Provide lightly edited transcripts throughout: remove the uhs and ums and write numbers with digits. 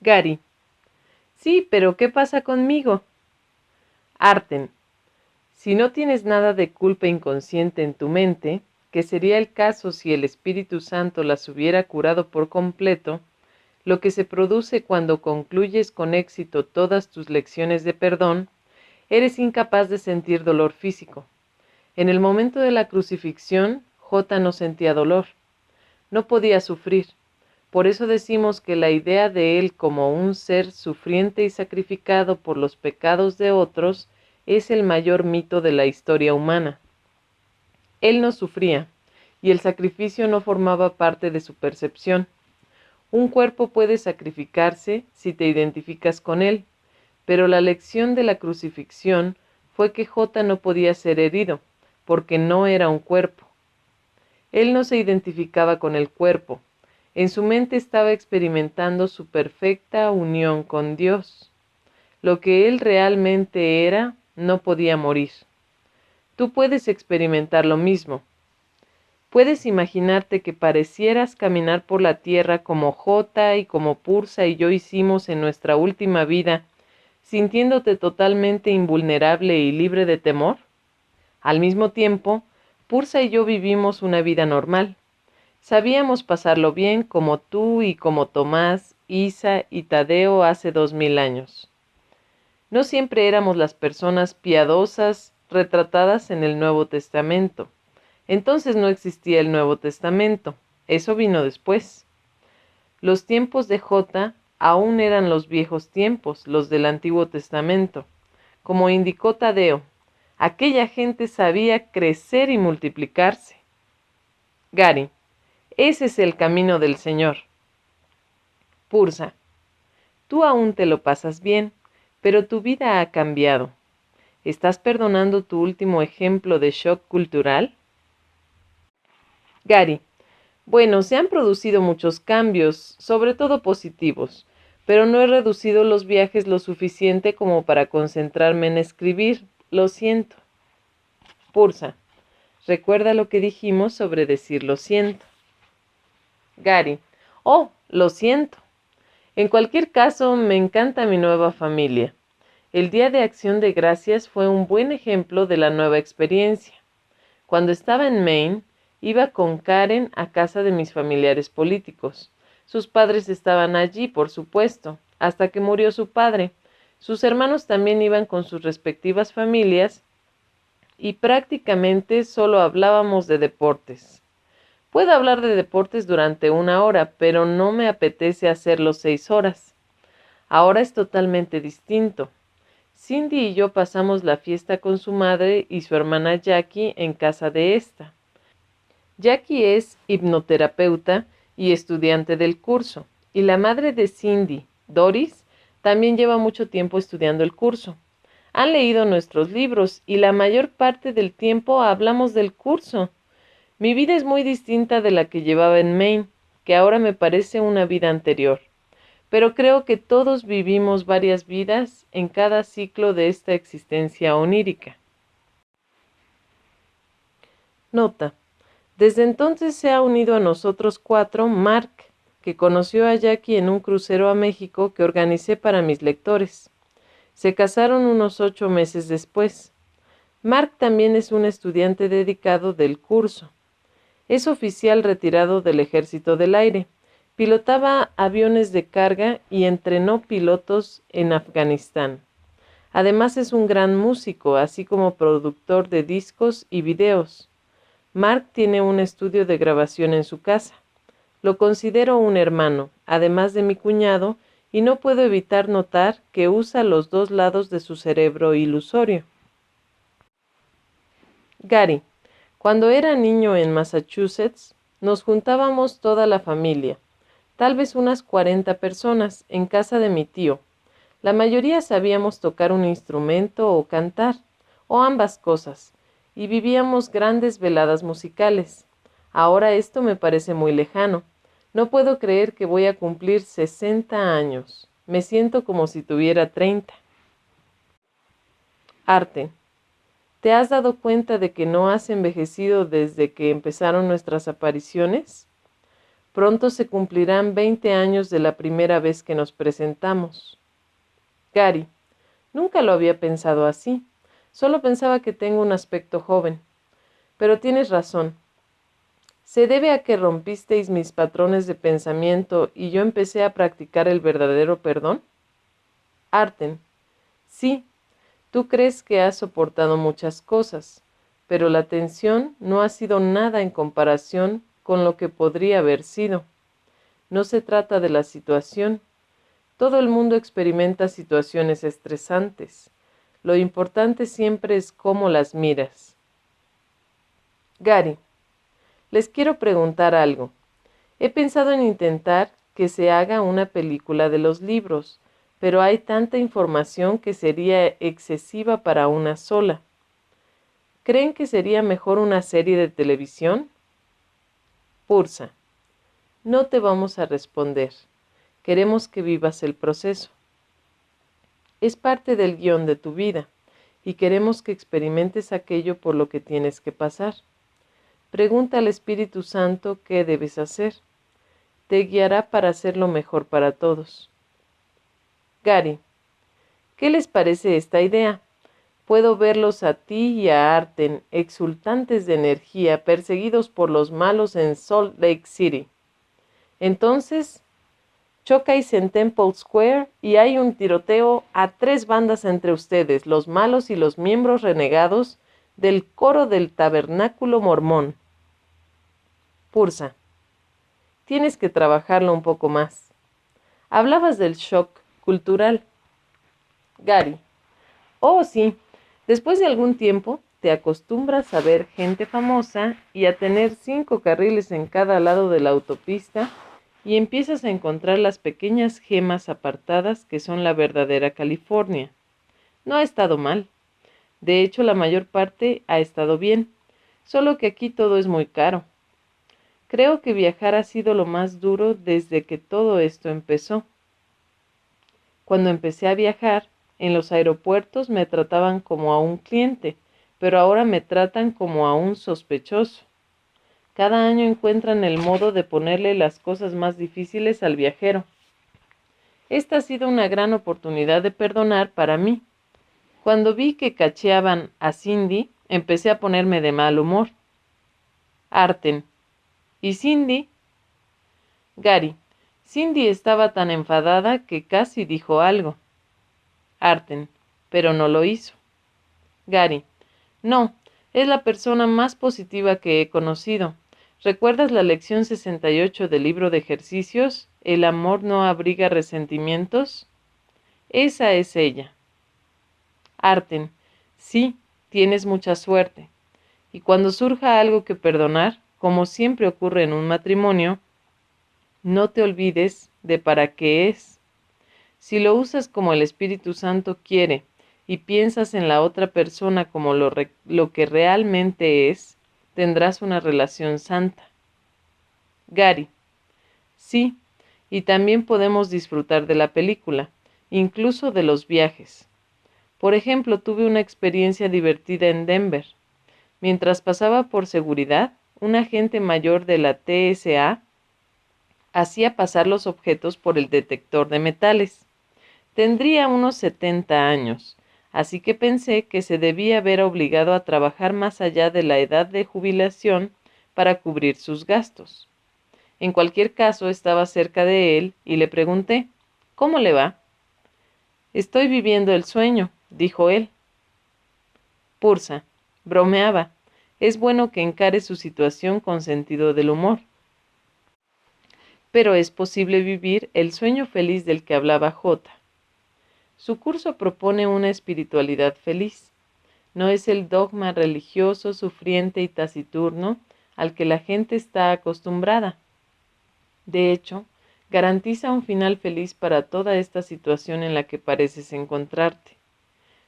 Gary. Sí, pero ¿qué pasa conmigo? Arten. Si no tienes nada de culpa inconsciente en tu mente, que sería el caso si el Espíritu Santo las hubiera curado por completo, lo que se produce cuando concluyes con éxito todas tus lecciones de perdón, eres incapaz de sentir dolor físico. En el momento de la crucifixión, J no sentía dolor, no podía sufrir. Por eso decimos que la idea de él como un ser sufriente y sacrificado por los pecados de otros es el mayor mito de la historia humana. Él no sufría, y el sacrificio no formaba parte de su percepción. Un cuerpo puede sacrificarse si te identificas con él, pero la lección de la crucifixión fue que J no podía ser herido, porque no era un cuerpo. Él no se identificaba con el cuerpo. En su mente estaba experimentando su perfecta unión con Dios. Lo que él realmente era no podía morir. Tú puedes experimentar lo mismo. Puedes imaginarte que parecieras caminar por la tierra como Jota y como Pursa y yo hicimos en nuestra última vida, sintiéndote totalmente invulnerable y libre de temor. Al mismo tiempo, Pursa y yo vivimos una vida normal. Sabíamos pasarlo bien como tú y como Tomás, Isa y Tadeo hace 2000 años. No siempre éramos las personas piadosas retratadas en el Nuevo Testamento. Entonces no existía el Nuevo Testamento. Eso vino después. Los tiempos de J aún eran los viejos tiempos, los del Antiguo Testamento. Como indicó Tadeo, aquella gente sabía crecer y multiplicarse. Gary, ese es el camino del Señor. Pursa, tú aún te lo pasas bien, pero tu vida ha cambiado. ¿Estás perdonando tu último ejemplo de shock cultural? Gary, bueno, se han producido muchos cambios, sobre todo positivos, pero no he reducido los viajes lo suficiente como para concentrarme en escribir. Lo siento. Pursa, recuerda lo que dijimos sobre decir lo siento. Gary, oh, lo siento. En cualquier caso, me encanta mi nueva familia. El Día de Acción de Gracias fue un buen ejemplo de la nueva experiencia. Cuando estaba en Maine, iba con Karen a casa de mis familiares políticos. Sus padres estaban allí, por supuesto, hasta que murió su padre. Sus hermanos también iban con sus respectivas familias y prácticamente solo hablábamos de deportes. Puedo hablar de deportes durante 1 hora, pero no me apetece hacerlo 6 horas. Ahora es totalmente distinto. Cindy y yo pasamos la fiesta con su madre y su hermana Jackie en casa de esta. Jackie es hipnoterapeuta y estudiante del curso, y la madre de Cindy, Doris, también lleva mucho tiempo estudiando el curso. Han leído nuestros libros y la mayor parte del tiempo hablamos del curso. Mi vida es muy distinta de la que llevaba en Maine, que ahora me parece una vida anterior. Pero creo que todos vivimos varias vidas en cada ciclo de esta existencia onírica. Nota. Desde entonces se ha unido a nosotros 4 Mark, que conoció a Jackie en un crucero a México que organicé para mis lectores. Se casaron unos 8 meses después. Mark también es un estudiante dedicado del curso. Es oficial retirado del Ejército del Aire. Pilotaba aviones de carga y entrenó pilotos en Afganistán. Además es un gran músico, así como productor de discos y videos. Mark tiene un estudio de grabación en su casa. Lo considero un hermano, además de mi cuñado, y no puedo evitar notar que usa los 2 lados de su cerebro ilusorio. Gary, cuando era niño en Massachusetts, nos juntábamos toda la familia, tal vez unas 40 personas, en casa de mi tío. La mayoría sabíamos tocar un instrumento o cantar, o ambas cosas, y vivíamos grandes veladas musicales. Ahora esto me parece muy lejano. No puedo creer que voy a cumplir 60 años. Me siento como si tuviera 30. Arte. ¿Te has dado cuenta de que no has envejecido desde que empezaron nuestras apariciones? Pronto se cumplirán 20 años de la primera vez que nos presentamos. Gary, nunca lo había pensado así. Solo pensaba que tengo un aspecto joven. Pero tienes razón. ¿Se debe a que rompisteis mis patrones de pensamiento y yo empecé a practicar el verdadero perdón? Arten, sí, tú crees que has soportado muchas cosas, pero la tensión no ha sido nada en comparación con lo que podría haber sido. No se trata de la situación. Todo el mundo experimenta situaciones estresantes. Lo importante siempre es cómo las miras. Gary, les quiero preguntar algo. He pensado en intentar que se haga una película de los libros, pero hay tanta información que sería excesiva para una sola. ¿Creen que sería mejor una serie de televisión? Pursa, no te vamos a responder. Queremos que vivas el proceso. Es parte del guión de tu vida y queremos que experimentes aquello por lo que tienes que pasar. Pregunta al Espíritu Santo qué debes hacer. Te guiará para hacer lo mejor para todos. Gary, ¿qué les parece esta idea? Puedo verlos a ti y a Arten, exultantes de energía, perseguidos por los malos en Salt Lake City. Entonces, chocáis en Temple Square y hay un tiroteo a 3 bandas entre ustedes, los malos y los miembros renegados del coro del tabernáculo mormón. Pursa, tienes que trabajarlo un poco más. Hablabas del shock cultural. Gary, oh sí, después de algún tiempo te acostumbras a ver gente famosa y a tener 5 carriles en cada lado de la autopista y empiezas a encontrar las pequeñas gemas apartadas que son la verdadera California. No ha estado mal. De hecho, la mayor parte ha estado bien, solo que aquí todo es muy caro. Creo que viajar ha sido lo más duro desde que todo esto empezó. Cuando empecé a viajar, en los aeropuertos me trataban como a un cliente, pero ahora me tratan como a un sospechoso. Cada año encuentran el modo de ponerle las cosas más difíciles al viajero. Esta ha sido una gran oportunidad de perdonar para mí. Cuando vi que cacheaban a Cindy, empecé a ponerme de mal humor. Arten. ¿Y Cindy? Gary. Cindy estaba tan enfadada que casi dijo algo. Arten. Pero no lo hizo. Gary. No, es la persona más positiva que he conocido. ¿Recuerdas la lección 68 del libro de ejercicios? ¿El amor no abriga resentimientos? Esa es ella. Arten, sí, tienes mucha suerte. Y cuando surja algo que perdonar, como siempre ocurre en un matrimonio, no te olvides de para qué es. Si lo usas como el Espíritu Santo quiere y piensas en la otra persona como lo que realmente es, tendrás una relación santa. Gary, sí, y también podemos disfrutar de la película, incluso de los viajes. Por ejemplo, tuve una experiencia divertida en Denver. Mientras pasaba por seguridad, un agente mayor de la TSA hacía pasar los objetos por el detector de metales. Tendría unos 70 años, así que pensé que se debía ver obligado a trabajar más allá de la edad de jubilación para cubrir sus gastos. En cualquier caso, estaba cerca de él y le pregunté, ¿cómo le va? Estoy viviendo el sueño, dijo él. Pursa, bromeaba. Es bueno que encare su situación con sentido del humor. Pero es posible vivir el sueño feliz del que hablaba J. Su curso propone una espiritualidad feliz. No es el dogma religioso, sufriente y taciturno al que la gente está acostumbrada. De hecho, garantiza un final feliz para toda esta situación en la que pareces encontrarte.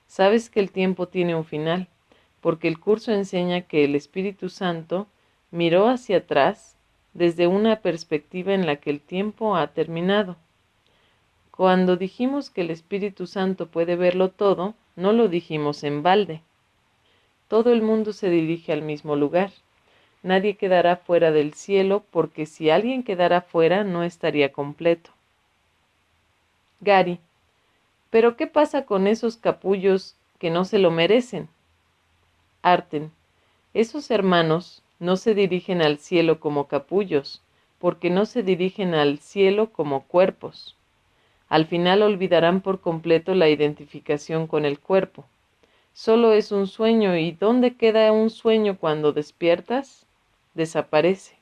Sabes que el tiempo tiene un final, porque el curso enseña que el Espíritu Santo miró hacia atrás desde una perspectiva en la que el tiempo ha terminado. Cuando dijimos que el Espíritu Santo puede verlo todo, no lo dijimos en balde. Todo el mundo se dirige al mismo lugar. nadie quedará fuera del cielo, porque si alguien quedara fuera no estaría completo. Gary: ¿pero qué pasa con esos capullos que no se lo merecen? Arten: esos hermanos no se dirigen al cielo como capullos, porque no se dirigen al cielo como cuerpos. Al final olvidarán por completo la identificación con el cuerpo. Solo es un sueño, ¿y dónde queda un sueño cuando despiertas? Desaparece.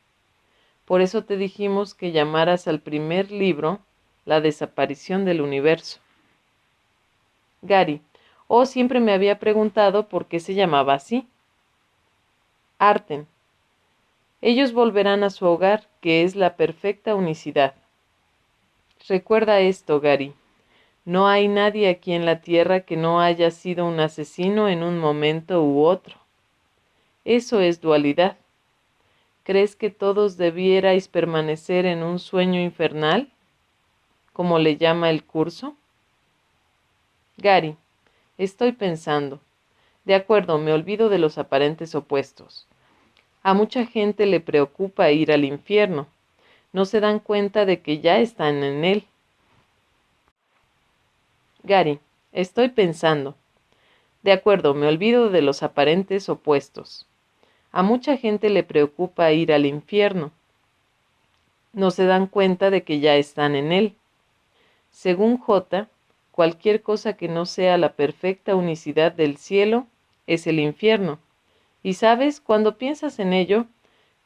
Por eso te dijimos que llamaras al primer libro La desaparición del universo. Gary: oh, siempre me había preguntado por qué se llamaba así. Arten: ellos volverán a su hogar, que es la perfecta unicidad. Recuerda esto, Gary. No hay nadie aquí en la tierra que no haya sido un asesino en un momento u otro. Eso es dualidad. ¿Crees que todos debierais permanecer en un sueño infernal, como le llama el curso? Gary: estoy pensando. De acuerdo, me olvido de los aparentes opuestos. A mucha gente le preocupa ir al infierno. No se dan cuenta de que ya están en él. Gary: estoy pensando. De acuerdo, me olvido de los aparentes opuestos. A mucha gente le preocupa ir al infierno. No se dan cuenta de que ya están en él. Según J, cualquier cosa que no sea la perfecta unicidad del cielo es el infierno. Y sabes, cuando piensas en ello,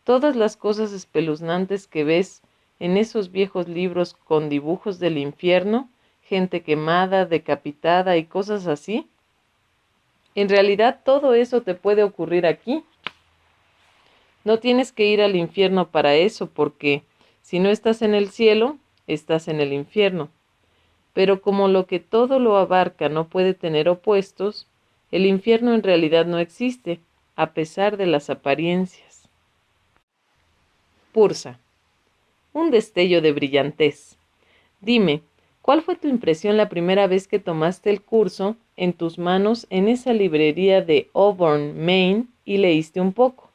todas las cosas espeluznantes que ves en esos viejos libros con dibujos del infierno, gente quemada, decapitada y cosas así, en realidad todo eso te puede ocurrir aquí. No tienes que ir al infierno para eso, porque si no estás en el cielo, estás en el infierno. Pero como lo que todo lo abarca no puede tener opuestos, el infierno en realidad no existe, a pesar de las apariencias. Pursa: un destello de brillantez. Dime, ¿cuál fue tu impresión la primera vez que tomaste el curso en tus manos en esa librería de Auburn, Maine, y leíste un poco?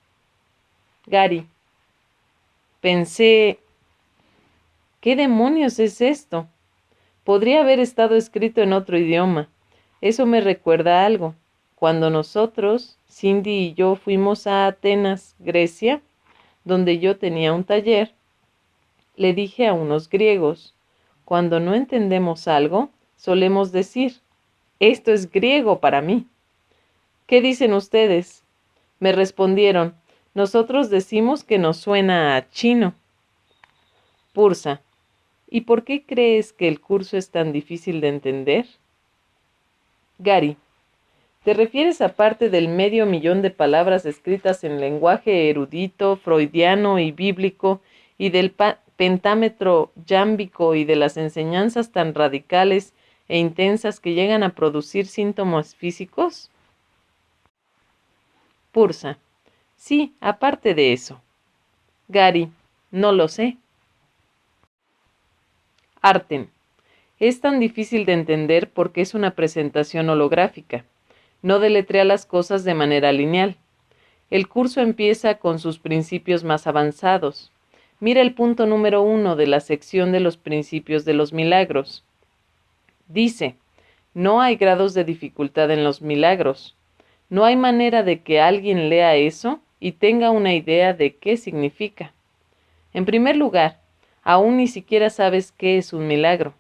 Gary: pensé, ¿qué demonios es esto? Podría haber estado escrito en otro idioma. Eso me recuerda a algo. Cuando nosotros, Cindy y yo, fuimos a Atenas, Grecia, donde yo tenía un taller, le dije a unos griegos: cuando no entendemos algo, solemos decir, esto es griego para mí. ¿Qué dicen ustedes? Me respondieron, nosotros decimos que nos suena a chino. Pursa: ¿y por qué crees que el curso es tan difícil de entender? Gary: ¿te refieres a parte del 500,000 de palabras escritas en lenguaje erudito, freudiano y bíblico, y del pentámetro yámbico y de las enseñanzas tan radicales e intensas que llegan a producir síntomas físicos? Pursa: sí, aparte de eso. Gary: no lo sé. Arten: es tan difícil de entender porque es una presentación holográfica. No deletrea las cosas de manera lineal. El curso empieza con sus principios más avanzados. Mira el punto número 1 de la sección de los principios de los milagros. Dice, no hay grados de dificultad en los milagros. No hay manera de que alguien lea eso y tenga una idea de qué significa. En primer lugar, aún ni siquiera sabes qué es un milagro.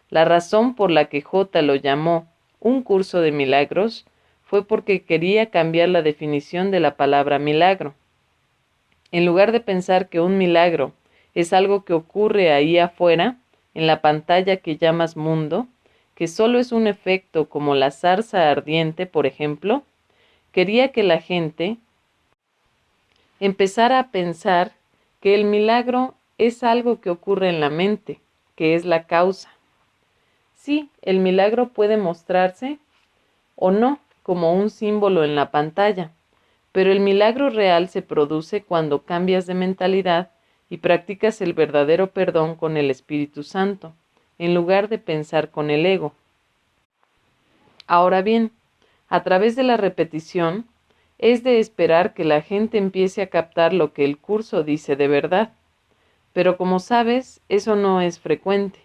La razón por la que J lo llamó un curso de milagros fue porque quería cambiar la definición de la palabra milagro. En lugar de pensar que un milagro es algo que ocurre ahí afuera, en la pantalla que llamas mundo, que solo es un efecto como la zarza ardiente, por ejemplo, quería que la gente empezara a pensar que el milagro es algo que ocurre en la mente, que es la causa. Sí, el milagro puede mostrarse o no como un símbolo en la pantalla, pero el milagro real se produce cuando cambias de mentalidad y practicas el verdadero perdón con el Espíritu Santo, en lugar de pensar con el ego. Ahora bien, a través de la repetición, Es de esperar que la gente empiece a captar lo que el curso dice de verdad, pero como sabes, eso no es frecuente.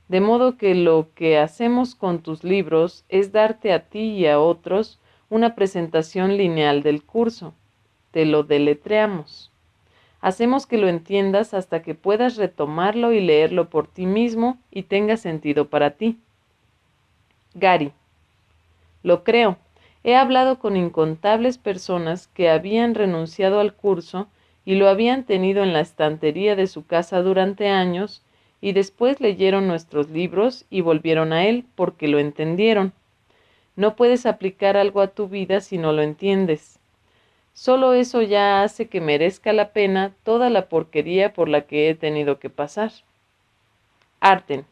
De modo que lo que hacemos con tus libros es darte a ti y a otros una presentación lineal del curso. Te lo deletreamos. Hacemos que lo entiendas hasta que puedas retomarlo y leerlo por ti mismo y tenga sentido para ti. Gary. Lo creo. He hablado con incontables personas que habían renunciado al curso y lo habían tenido en la estantería de su casa durante años y después leyeron nuestros libros y volvieron a él porque lo entendieron. No puedes aplicar algo a tu vida si no lo entiendes. Solo eso ya hace que merezca la pena toda la porquería por la que he tenido que pasar. Arten.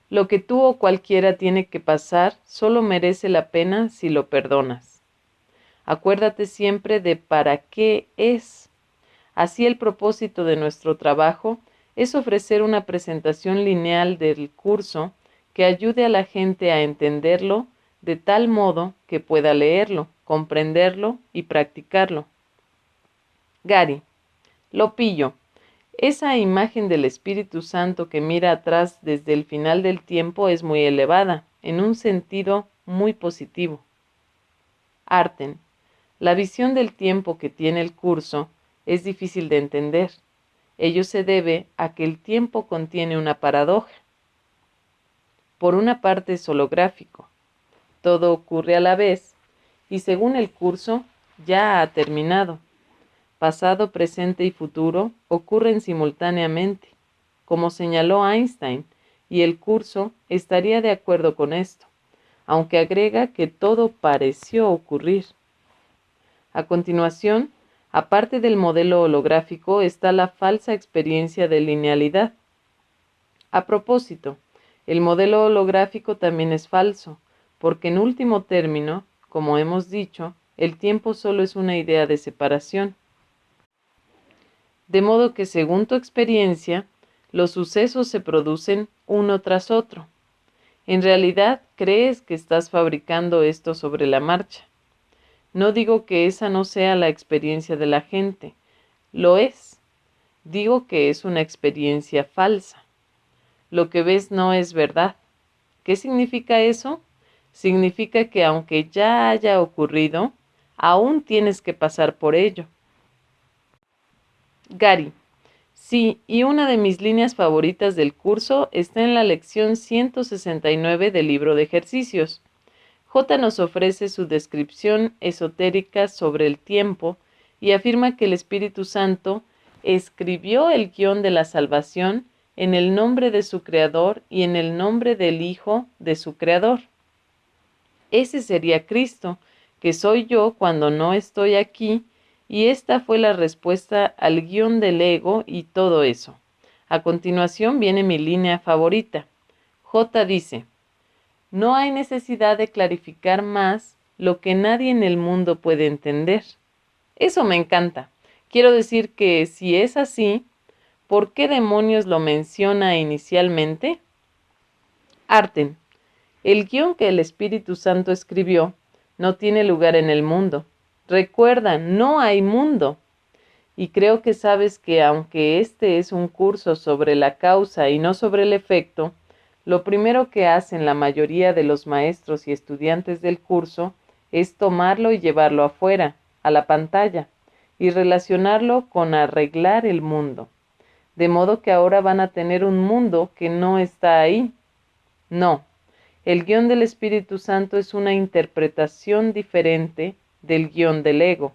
Lo que tú o cualquiera tiene que pasar solo merece la pena si lo perdonas. Acuérdate siempre de para qué es. Así el propósito de nuestro trabajo es ofrecer una presentación lineal del curso que ayude a la gente a entenderlo de tal modo que pueda leerlo, comprenderlo y practicarlo. Gary. Lo pillo. Esa imagen del Espíritu Santo que mira atrás desde el final del tiempo es muy elevada, en un sentido muy positivo. Arten. La visión del tiempo que tiene el curso es difícil de entender. Ello se debe a que el tiempo contiene una paradoja. Por una parte es holográfico. Todo ocurre a la vez y según el curso ya ha terminado. Pasado, presente y futuro ocurren simultáneamente, como señaló Einstein, y el curso estaría de acuerdo con esto, aunque agrega que todo pareció ocurrir. A continuación, aparte del modelo holográfico, está la falsa experiencia de linealidad. A propósito, el modelo holográfico también es falso, porque en último término, como hemos dicho, el tiempo solo es una idea de separación. De modo que, según tu experiencia, los sucesos se producen uno tras otro. En realidad, crees que estás fabricando esto sobre la marcha. No digo que esa no sea la experiencia de la gente. Lo es. Digo que es una experiencia falsa. Lo que ves no es verdad. ¿Qué significa eso? Significa que aunque ya haya ocurrido, aún tienes que pasar por ello. Gary. Sí, y una de mis líneas favoritas del curso está en la lección 169 del libro de ejercicios. J nos ofrece su descripción esotérica sobre el tiempo y afirma que el Espíritu Santo escribió el guión de la salvación en el nombre de su Creador y en el nombre del Hijo de su Creador. Ese sería Cristo, que soy yo cuando no estoy aquí, y esta fue la respuesta al guión del ego y todo eso. A continuación viene mi línea favorita. J dice, no hay necesidad de clarificar más lo que nadie en el mundo puede entender. Eso me encanta. Quiero decir que si es así, ¿por qué demonios lo menciona inicialmente? Arten. El guión que el Espíritu Santo escribió no tiene lugar en el mundo. Recuerda, no hay mundo. Y creo que sabes que aunque este es un curso sobre la causa y no sobre el efecto, lo primero que hacen la mayoría de los maestros y estudiantes del curso es tomarlo y llevarlo afuera, a la pantalla, y relacionarlo con arreglar el mundo. De modo que ahora van a tener un mundo que no está ahí. No. El guión del Espíritu Santo es una interpretación diferente del guión del ego.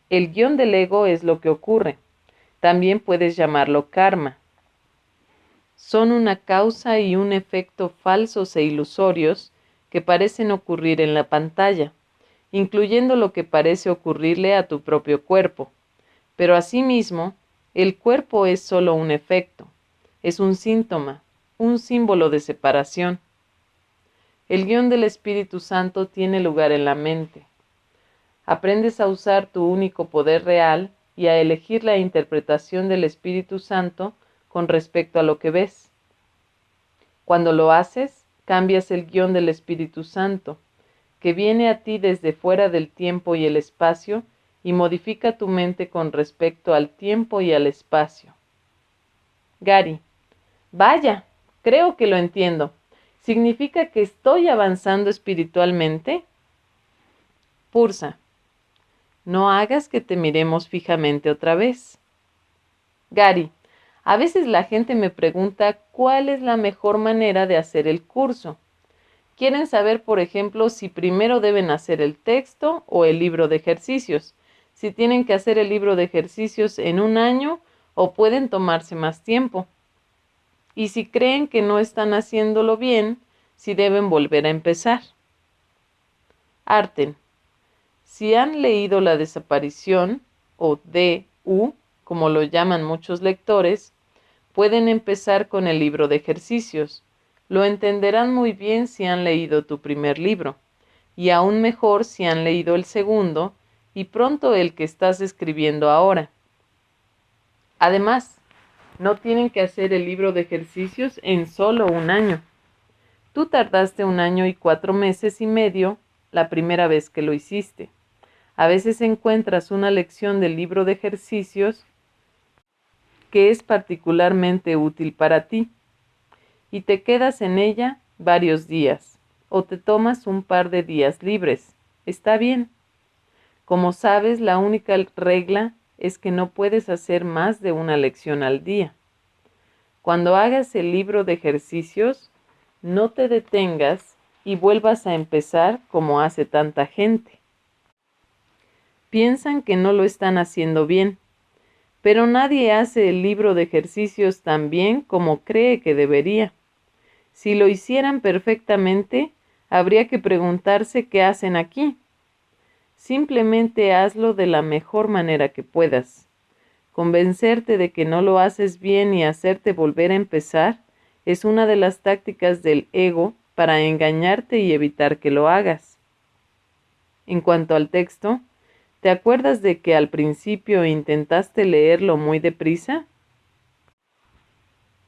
El guión del ego es lo que ocurre. También puedes llamarlo karma. Son una causa y un efecto falsos e ilusorios que parecen ocurrir en la pantalla, incluyendo lo que parece ocurrirle a tu propio cuerpo. Pero asimismo, el cuerpo es solo un efecto, es un síntoma, un símbolo de separación. El guión del Espíritu Santo tiene lugar en la mente. Aprendes a usar tu único poder real y a elegir la interpretación del Espíritu Santo con respecto a lo que ves. Cuando lo haces, cambias el guión del Espíritu Santo, que viene a ti desde fuera del tiempo y el espacio y modifica tu mente con respecto al tiempo y al espacio. Gary: vaya, creo que lo entiendo. ¿Significa que estoy avanzando espiritualmente? Pursa: no hagas que te miremos fijamente otra vez. Gary: a veces la gente me pregunta cuál es la mejor manera de hacer el curso. Quieren saber, por ejemplo, si primero deben hacer el texto o el libro de ejercicios, si tienen que hacer el libro de ejercicios en un año o pueden tomarse más tiempo. Y si creen que no están haciéndolo bien, si deben volver a empezar. Arten: si han leído La desaparición, o D.U., como lo llaman muchos lectores, pueden empezar con el libro de ejercicios. Lo entenderán muy bien si han leído tu primer libro, y aún mejor si han leído el segundo, y pronto el que estás escribiendo ahora. Además, no tienen que hacer el libro de ejercicios en solo un año. Tú tardaste 1 año y 4 meses y medio la primera vez que lo hiciste. A veces encuentras una lección del libro de ejercicios que es particularmente útil para ti y te quedas en ella varios días o te tomas un par de días libres. Está bien. Como sabes, la única regla es que no puedes hacer más de una lección al día. Cuando hagas el libro de ejercicios, no te detengas y vuelvas a empezar como hace tanta gente. Piensan que no lo están haciendo bien, pero nadie hace el libro de ejercicios tan bien como cree que debería. Si lo hicieran perfectamente, habría que preguntarse qué hacen aquí. Simplemente hazlo de la mejor manera que puedas. Convencerte de que no lo haces bien y hacerte volver a empezar es una de las tácticas del ego para engañarte y evitar que lo hagas. En cuanto al texto, ¿te acuerdas de que al principio intentaste leerlo muy deprisa?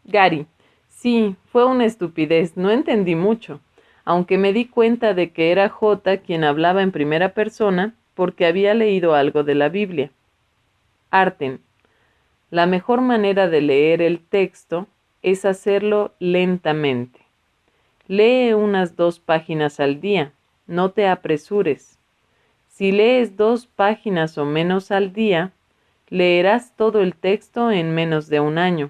Gary: sí, fue una estupidez, no entendí mucho, aunque me di cuenta de que era J quien hablaba en primera persona porque había leído algo de la Biblia. Arten: la mejor manera de leer el texto es hacerlo lentamente. Lee unas 2 páginas al día, no te apresures. Si lees 2 páginas o menos al día, leerás todo el texto en menos de 1 año.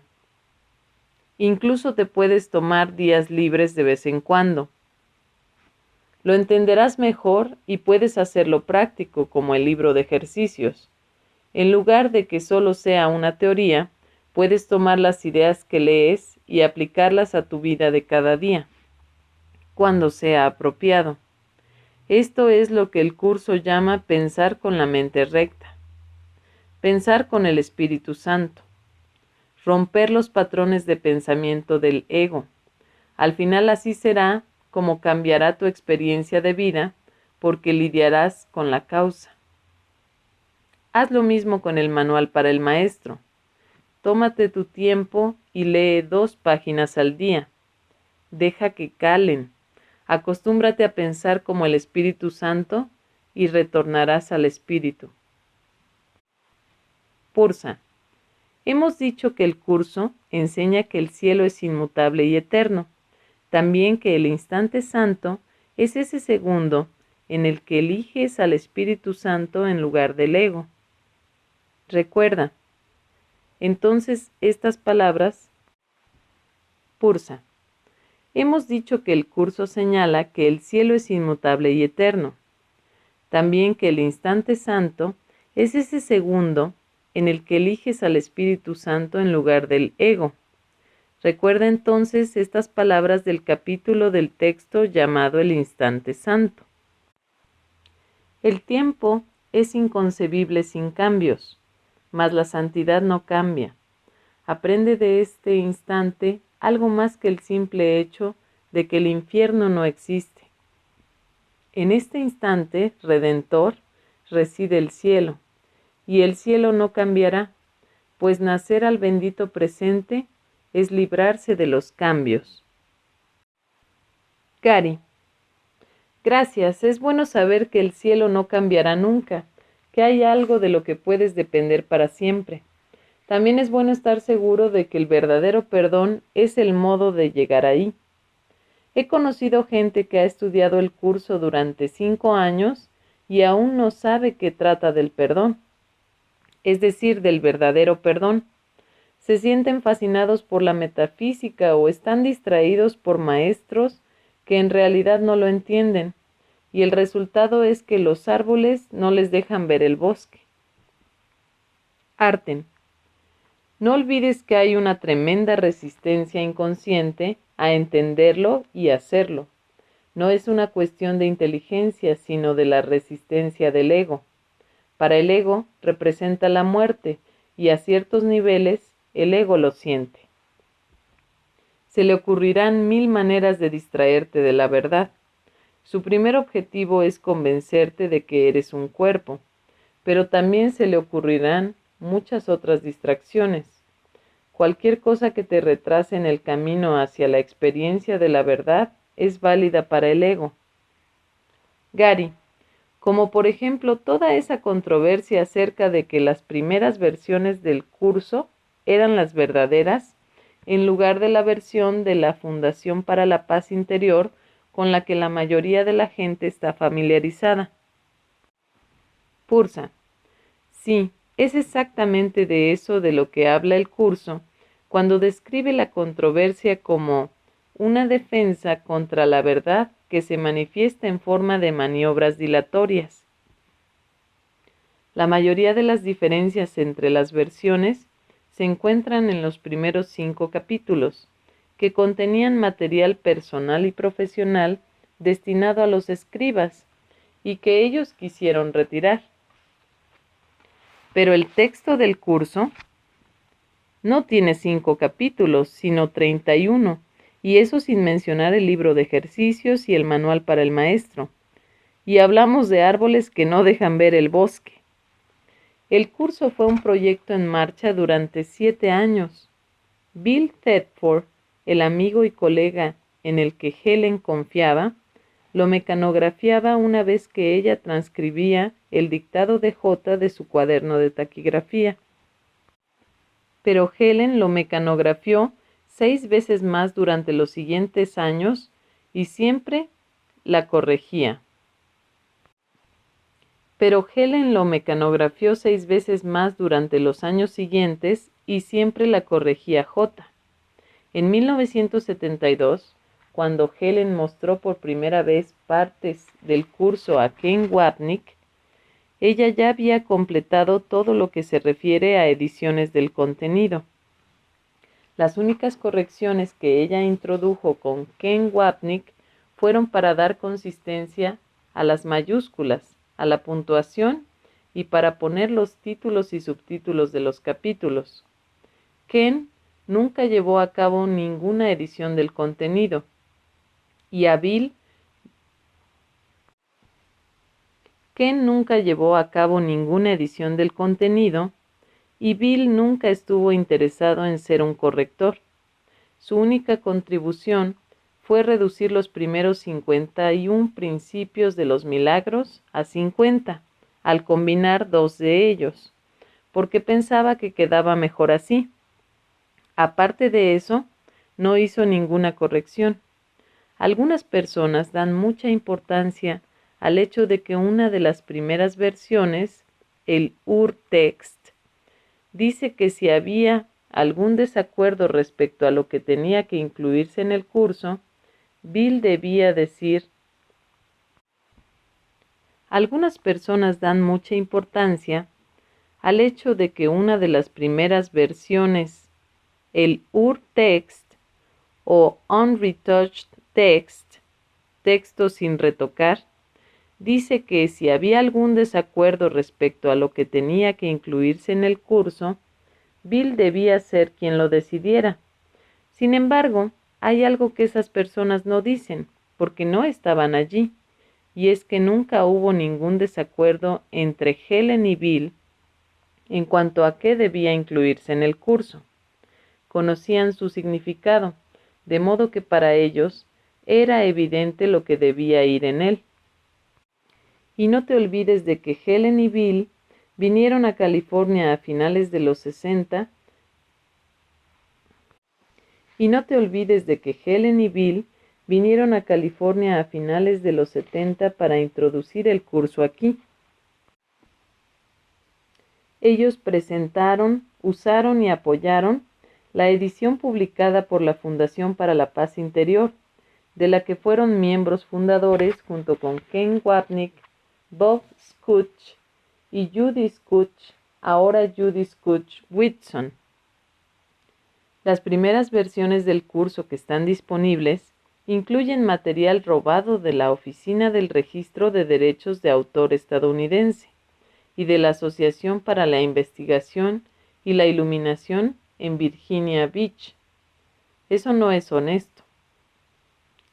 Incluso te puedes tomar días libres de vez en cuando. Lo entenderás mejor y puedes hacerlo práctico como el libro de ejercicios. En lugar de que solo sea una teoría, puedes tomar las ideas que lees y aplicarlas a tu vida de cada día, cuando sea apropiado. Esto es lo que el curso llama pensar con la mente recta. Pensar con el Espíritu Santo. Romper los patrones de pensamiento del ego. Al final así será como cambiará tu experiencia de vida, porque lidiarás con la causa. Haz lo mismo con el manual para el maestro. Tómate tu tiempo y lee 2 páginas al día. Deja que calen. Acostúmbrate a pensar como el Espíritu Santo y retornarás al Espíritu. Pursa: hemos dicho que el curso enseña que el cielo es inmutable y eterno. También que el instante santo es ese segundo en el que eliges al Espíritu Santo en lugar del ego. Recuerda, entonces, estas palabras. Pursa: hemos dicho que el curso señala que el cielo es inmutable y eterno. También que el instante santo es ese segundo en el que eliges al Espíritu Santo en lugar del ego. Recuerda entonces estas palabras del capítulo del texto llamado el instante santo. El tiempo es inconcebible sin cambios, mas la santidad no cambia. Aprende de este instante algo más que el simple hecho de que el infierno no existe. En este instante redentor reside el cielo, y el cielo no cambiará, pues nacer al bendito presente es librarse de los cambios. Gary: Gracias, es bueno saber que el cielo no cambiará nunca, que hay algo de lo que puedes depender para siempre. También es bueno estar seguro de que el verdadero perdón es el modo de llegar ahí. He conocido gente que ha estudiado el curso durante 5 años y aún no sabe que trata del perdón, es decir, del verdadero perdón. Se sienten fascinados por la metafísica o están distraídos por maestros que en realidad no lo entienden, y el resultado es que los árboles no les dejan ver el bosque. Arten. No olvides que hay una tremenda resistencia inconsciente a entenderlo y hacerlo. No es una cuestión de inteligencia, sino de la resistencia del ego. Para el ego representa la muerte y a ciertos niveles el ego lo siente. Se le ocurrirán 1000 maneras de distraerte de la verdad. Su primer objetivo es convencerte de que eres un cuerpo, pero también se le ocurrirán muchas otras distracciones. Cualquier cosa que te retrase en el camino hacia la experiencia de la verdad es válida para el ego. Gary, como por ejemplo toda esa controversia acerca de que las primeras versiones del curso eran las verdaderas, en lugar de la versión de la Fundación para la Paz Interior con la que la mayoría de la gente está familiarizada. Pursa. Sí, es exactamente de eso de lo que habla el curso cuando describe la controversia como una defensa contra la verdad que se manifiesta en forma de maniobras dilatorias. La mayoría de las diferencias entre las versiones se encuentran en los primeros 5 capítulos, que contenían material personal y profesional destinado a los escribas y que ellos quisieron retirar. Pero el texto del curso no tiene 5 capítulos, sino 31, y eso sin mencionar el libro de ejercicios y el manual para el maestro. Y hablamos de árboles que no dejan ver el bosque. El curso fue un proyecto en marcha durante 7 años. Bill Thetford, el amigo y colega en el que Helen confiaba, lo mecanografiaba una vez que ella transcribía el dictado de J de su cuaderno de taquigrafía. Pero Helen lo mecanografió 6 veces más durante los siguientes años y siempre la corregía. Pero Helen lo mecanografió 6 veces más durante los años siguientes y siempre la corregía J. En 1972, cuando Helen mostró por primera vez partes del curso a Ken Wapnick, ella ya había completado todo lo que se refiere a ediciones del contenido. Las únicas correcciones que ella introdujo con Ken Wapnick fueron para dar consistencia a las mayúsculas, a la puntuación y para poner los títulos y subtítulos de los capítulos. Ken nunca llevó a cabo ninguna edición del contenido y a Bill Ken nunca llevó a cabo ninguna edición del contenido y Bill nunca estuvo interesado en ser un corrector. Su única contribución fue reducir los primeros 51 principios de los milagros a 50, al combinar 2 de ellos, porque pensaba que quedaba mejor así. Aparte de eso, no hizo ninguna corrección. Algunas personas dan mucha importancia al hecho de que una de las primeras versiones, el Ur-Text, dice que si había algún desacuerdo respecto a lo que tenía que incluirse en el curso, Bill debía decir. Algunas personas dan mucha importancia al hecho de que una de las primeras versiones, el Ur-Text o Unretouched Text, texto sin retocar, dice que si había algún desacuerdo respecto a lo que tenía que incluirse en el curso, Bill debía ser quien lo decidiera. Sin embargo, hay algo que esas personas no dicen, porque no estaban allí, y es que nunca hubo ningún desacuerdo entre Helen y Bill en cuanto a qué debía incluirse en el curso. Conocían su significado, de modo que para ellos era evidente lo que debía ir en él. Y no te olvides de que Helen y Bill vinieron a California a finales de los 60. Y no te olvides de que Helen y Bill vinieron a California a finales de los 70 para introducir el curso aquí. Ellos presentaron, usaron y apoyaron la edición publicada por la Fundación para la Paz Interior, de la que fueron miembros fundadores junto con Ken Wapnick, Bob Scutch y Judy Scutch, ahora Judy Scutch Whitson. Las primeras versiones del curso que están disponibles incluyen material robado de la Oficina del Registro de Derechos de Autor estadounidense y de la Asociación para la Investigación y la Iluminación en Virginia Beach. Eso no es honesto.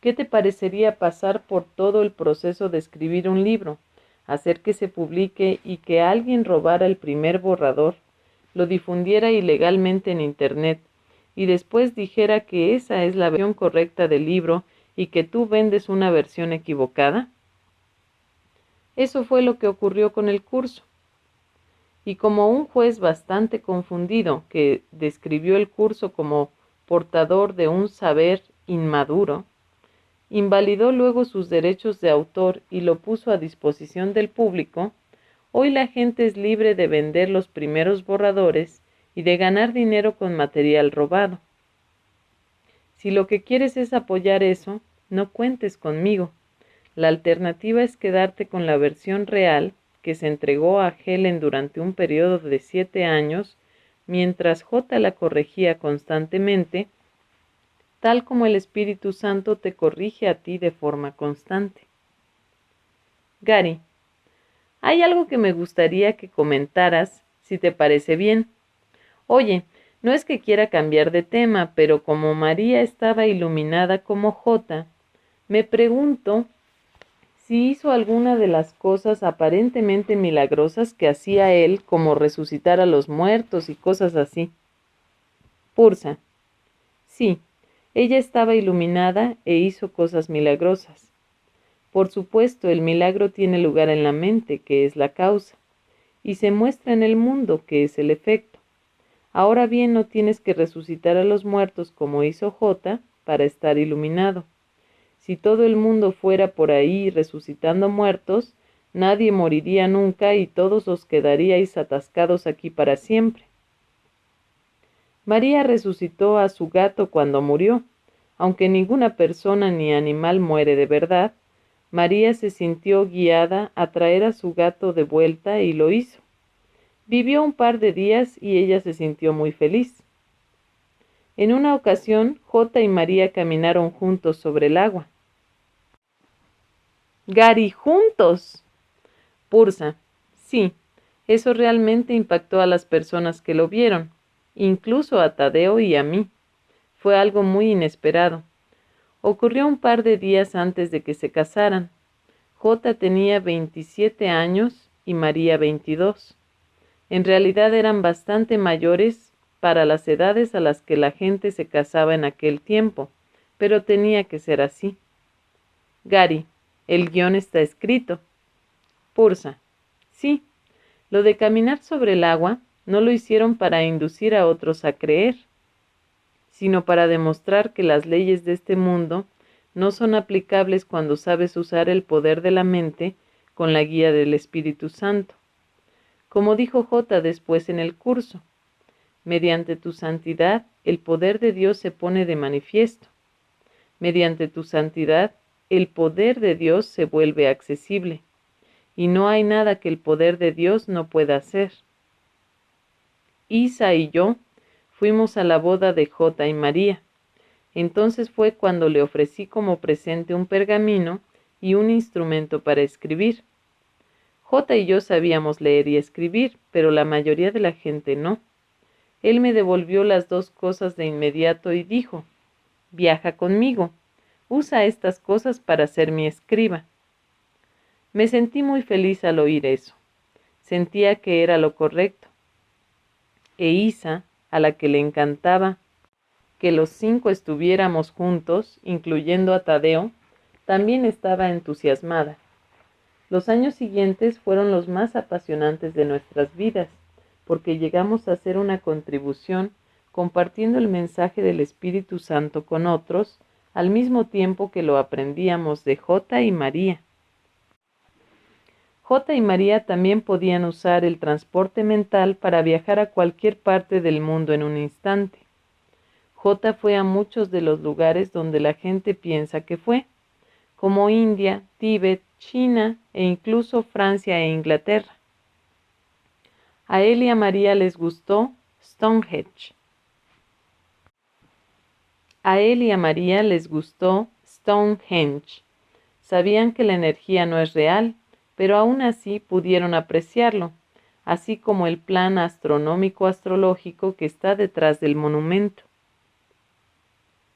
¿Qué te parecería pasar por todo el proceso de escribir un libro, hacer que se publique y que alguien robara el primer borrador, lo difundiera ilegalmente en Internet y después dijera que esa es la versión correcta del libro y que tú vendes una versión equivocada? Eso fue lo que ocurrió con el curso. Y como un juez bastante confundido que describió el curso como portador de un saber inmaduro, invalidó luego sus derechos de autor y lo puso a disposición del público, hoy la gente es libre de vender los primeros borradores y de ganar dinero con material robado. Si lo que quieres es apoyar eso, no cuentes conmigo. La alternativa es quedarte con la versión real que se entregó a Helen durante un periodo de 7 años, mientras J la corregía constantemente, tal como el Espíritu Santo te corrige a ti de forma constante. Gary, hay algo que me gustaría que comentaras, si te parece bien. Oye, no es que quiera cambiar de tema, pero como María estaba iluminada como J, me pregunto si hizo alguna de las cosas aparentemente milagrosas que hacía él, como resucitar a los muertos y cosas así. Pursa. Sí, ella estaba iluminada e hizo cosas milagrosas. Por supuesto, el milagro tiene lugar en la mente, que es la causa, y se muestra en el mundo, que es el efecto. Ahora bien, no tienes que resucitar a los muertos como hizo J para estar iluminado. Si todo el mundo fuera por ahí resucitando muertos, nadie moriría nunca y todos os quedaríais atascados aquí para siempre. María resucitó a su gato cuando murió. Aunque ninguna persona ni animal muere de verdad, María se sintió guiada a traer a su gato de vuelta y lo hizo. Vivió un par de días y ella se sintió muy feliz. En una ocasión, J y María caminaron juntos sobre el agua. Gary, juntos. Pursa. Sí, eso realmente impactó a las personas que lo vieron, incluso a Tadeo y a mí. Fue algo muy inesperado. Ocurrió un par de días antes de que se casaran. J tenía 27 años y María 22. En realidad eran bastante mayores para las edades a las que la gente se casaba en aquel tiempo, pero tenía que ser así. Gary, el guión está escrito. Pursa. Sí, lo de caminar sobre el agua no lo hicieron para inducir a otros a creer, sino para demostrar que las leyes de este mundo no son aplicables cuando sabes usar el poder de la mente con la guía del Espíritu Santo. Como dijo J después en el curso, mediante tu santidad el poder de Dios se pone de manifiesto. Mediante tu santidad el poder de Dios se vuelve accesible, y no hay nada que el poder de Dios no pueda hacer. Isa y yo fuimos a la boda de J y María. Entonces fue cuando le ofrecí como presente un pergamino y un instrumento para escribir. J y yo sabíamos leer y escribir, pero la mayoría de la gente no. Él me devolvió las dos cosas de inmediato y dijo, viaja conmigo, usa estas cosas para ser mi escriba. Me sentí muy feliz al oír eso. Sentía que era lo correcto. E Isa, a la que le encantaba que los 5 estuviéramos juntos, incluyendo a Tadeo, también estaba entusiasmada. Los años siguientes fueron los más apasionantes de nuestras vidas, porque llegamos a hacer una contribución compartiendo el mensaje del Espíritu Santo con otros, al mismo tiempo que lo aprendíamos de J y María. J y María también podían usar el transporte mental para viajar a cualquier parte del mundo en un instante. J fue a muchos de los lugares donde la gente piensa que fue, como India, Tíbet, China e incluso Francia e Inglaterra. A él y a María les gustó Stonehenge. A él y a María les gustó Stonehenge. Sabían que la energía no es real, pero aún así pudieron apreciarlo, así como el plan astronómico astrológico que está detrás del monumento.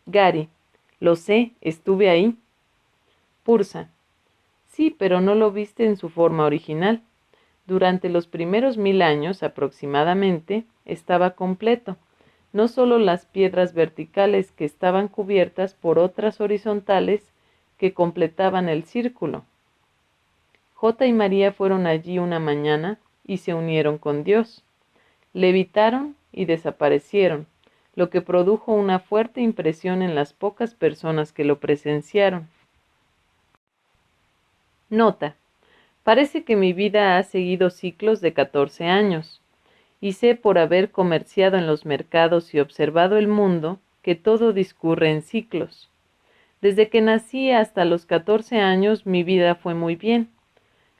Gary: lo sé, estuve ahí. Pursa: sí, pero no lo viste en su forma original. Durante los primeros 1000 años aproximadamente estaba completo, no solo las piedras verticales que estaban cubiertas por otras horizontales que completaban el círculo. J y María fueron allí una mañana y se unieron con Dios. Levitaron y desaparecieron, lo que produjo una fuerte impresión en las pocas personas que lo presenciaron. Nota: parece que mi vida ha seguido ciclos de 14 años, y sé por haber comerciado en los mercados y observado el mundo que todo discurre en ciclos. Desde que nací hasta los 14 años mi vida fue muy bien.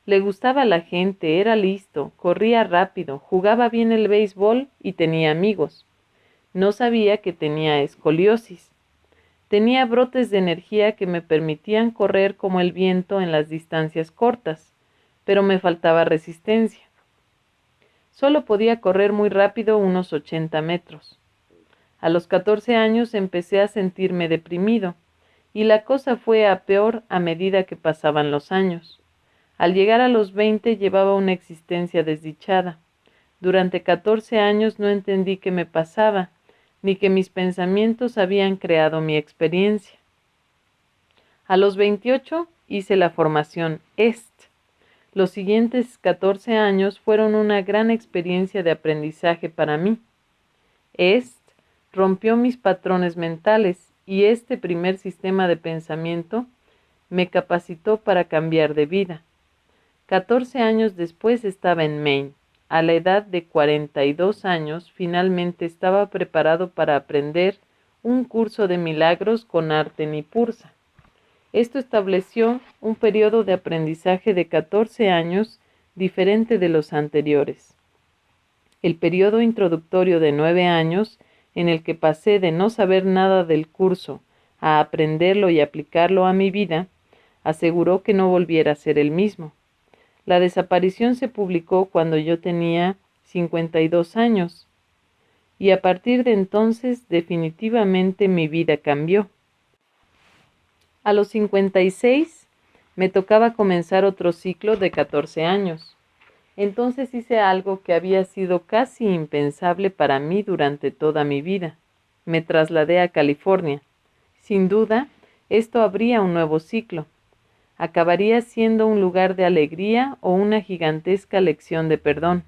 Le gustaba a la gente, era listo, corría rápido, jugaba bien el béisbol y tenía amigos. No sabía que tenía escoliosis. Tenía brotes de energía que me permitían correr como el viento en las distancias cortas, pero me faltaba resistencia. Solo podía correr muy rápido unos 80 metros. A los 14 años empecé a sentirme deprimido, y la cosa fue a peor a medida que pasaban los años. Al llegar a los 20 llevaba una existencia desdichada. Durante 14 años no entendí qué me pasaba, ni que mis pensamientos habían creado mi experiencia. A los 28 hice la formación EST. Los siguientes 14 años fueron una gran experiencia de aprendizaje para mí. EST rompió mis patrones mentales y este primer sistema de pensamiento me capacitó para cambiar de vida. 14 años después estaba en Maine. A la edad de 42 años, finalmente estaba preparado para aprender un curso de milagros con Arten y Pursa. Esto estableció un periodo de aprendizaje de 14 años diferente de los anteriores. El periodo introductorio de 9 años, en el que pasé de no saber nada del curso a aprenderlo y aplicarlo a mi vida, aseguró que no volviera a ser el mismo. La desaparición se publicó cuando yo tenía 52 años, y a partir de entonces definitivamente mi vida cambió. A los 56 me tocaba comenzar otro ciclo de 14 años. Entonces hice algo que había sido casi impensable para mí durante toda mi vida. Me trasladé a California. Sin duda, esto abría un nuevo ciclo. Acabaría siendo un lugar de alegría o una gigantesca lección de perdón.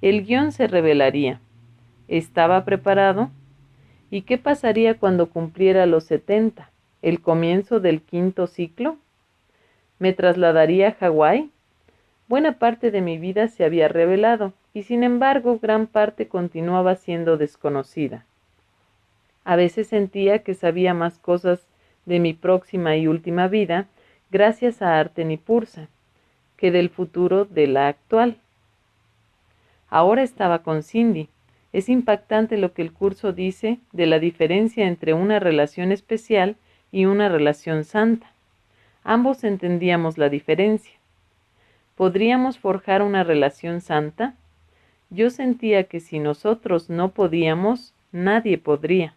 El guión se revelaría. ¿Estaba preparado? ¿Y qué pasaría cuando cumpliera los 70? ¿El comienzo del quinto ciclo? ¿Me trasladaría a Hawái? Buena parte de mi vida se había revelado, y sin embargo gran parte continuaba siendo desconocida. A veces sentía que sabía más cosas de mi próxima y última vida gracias a Arten y Pursa, que del futuro de la actual. Ahora estaba con Cindy. Es impactante lo que el curso dice de la diferencia entre una relación especial y una relación santa. Ambos entendíamos la diferencia. ¿Podríamos forjar una relación santa? Yo sentía que si nosotros no podíamos, nadie podría.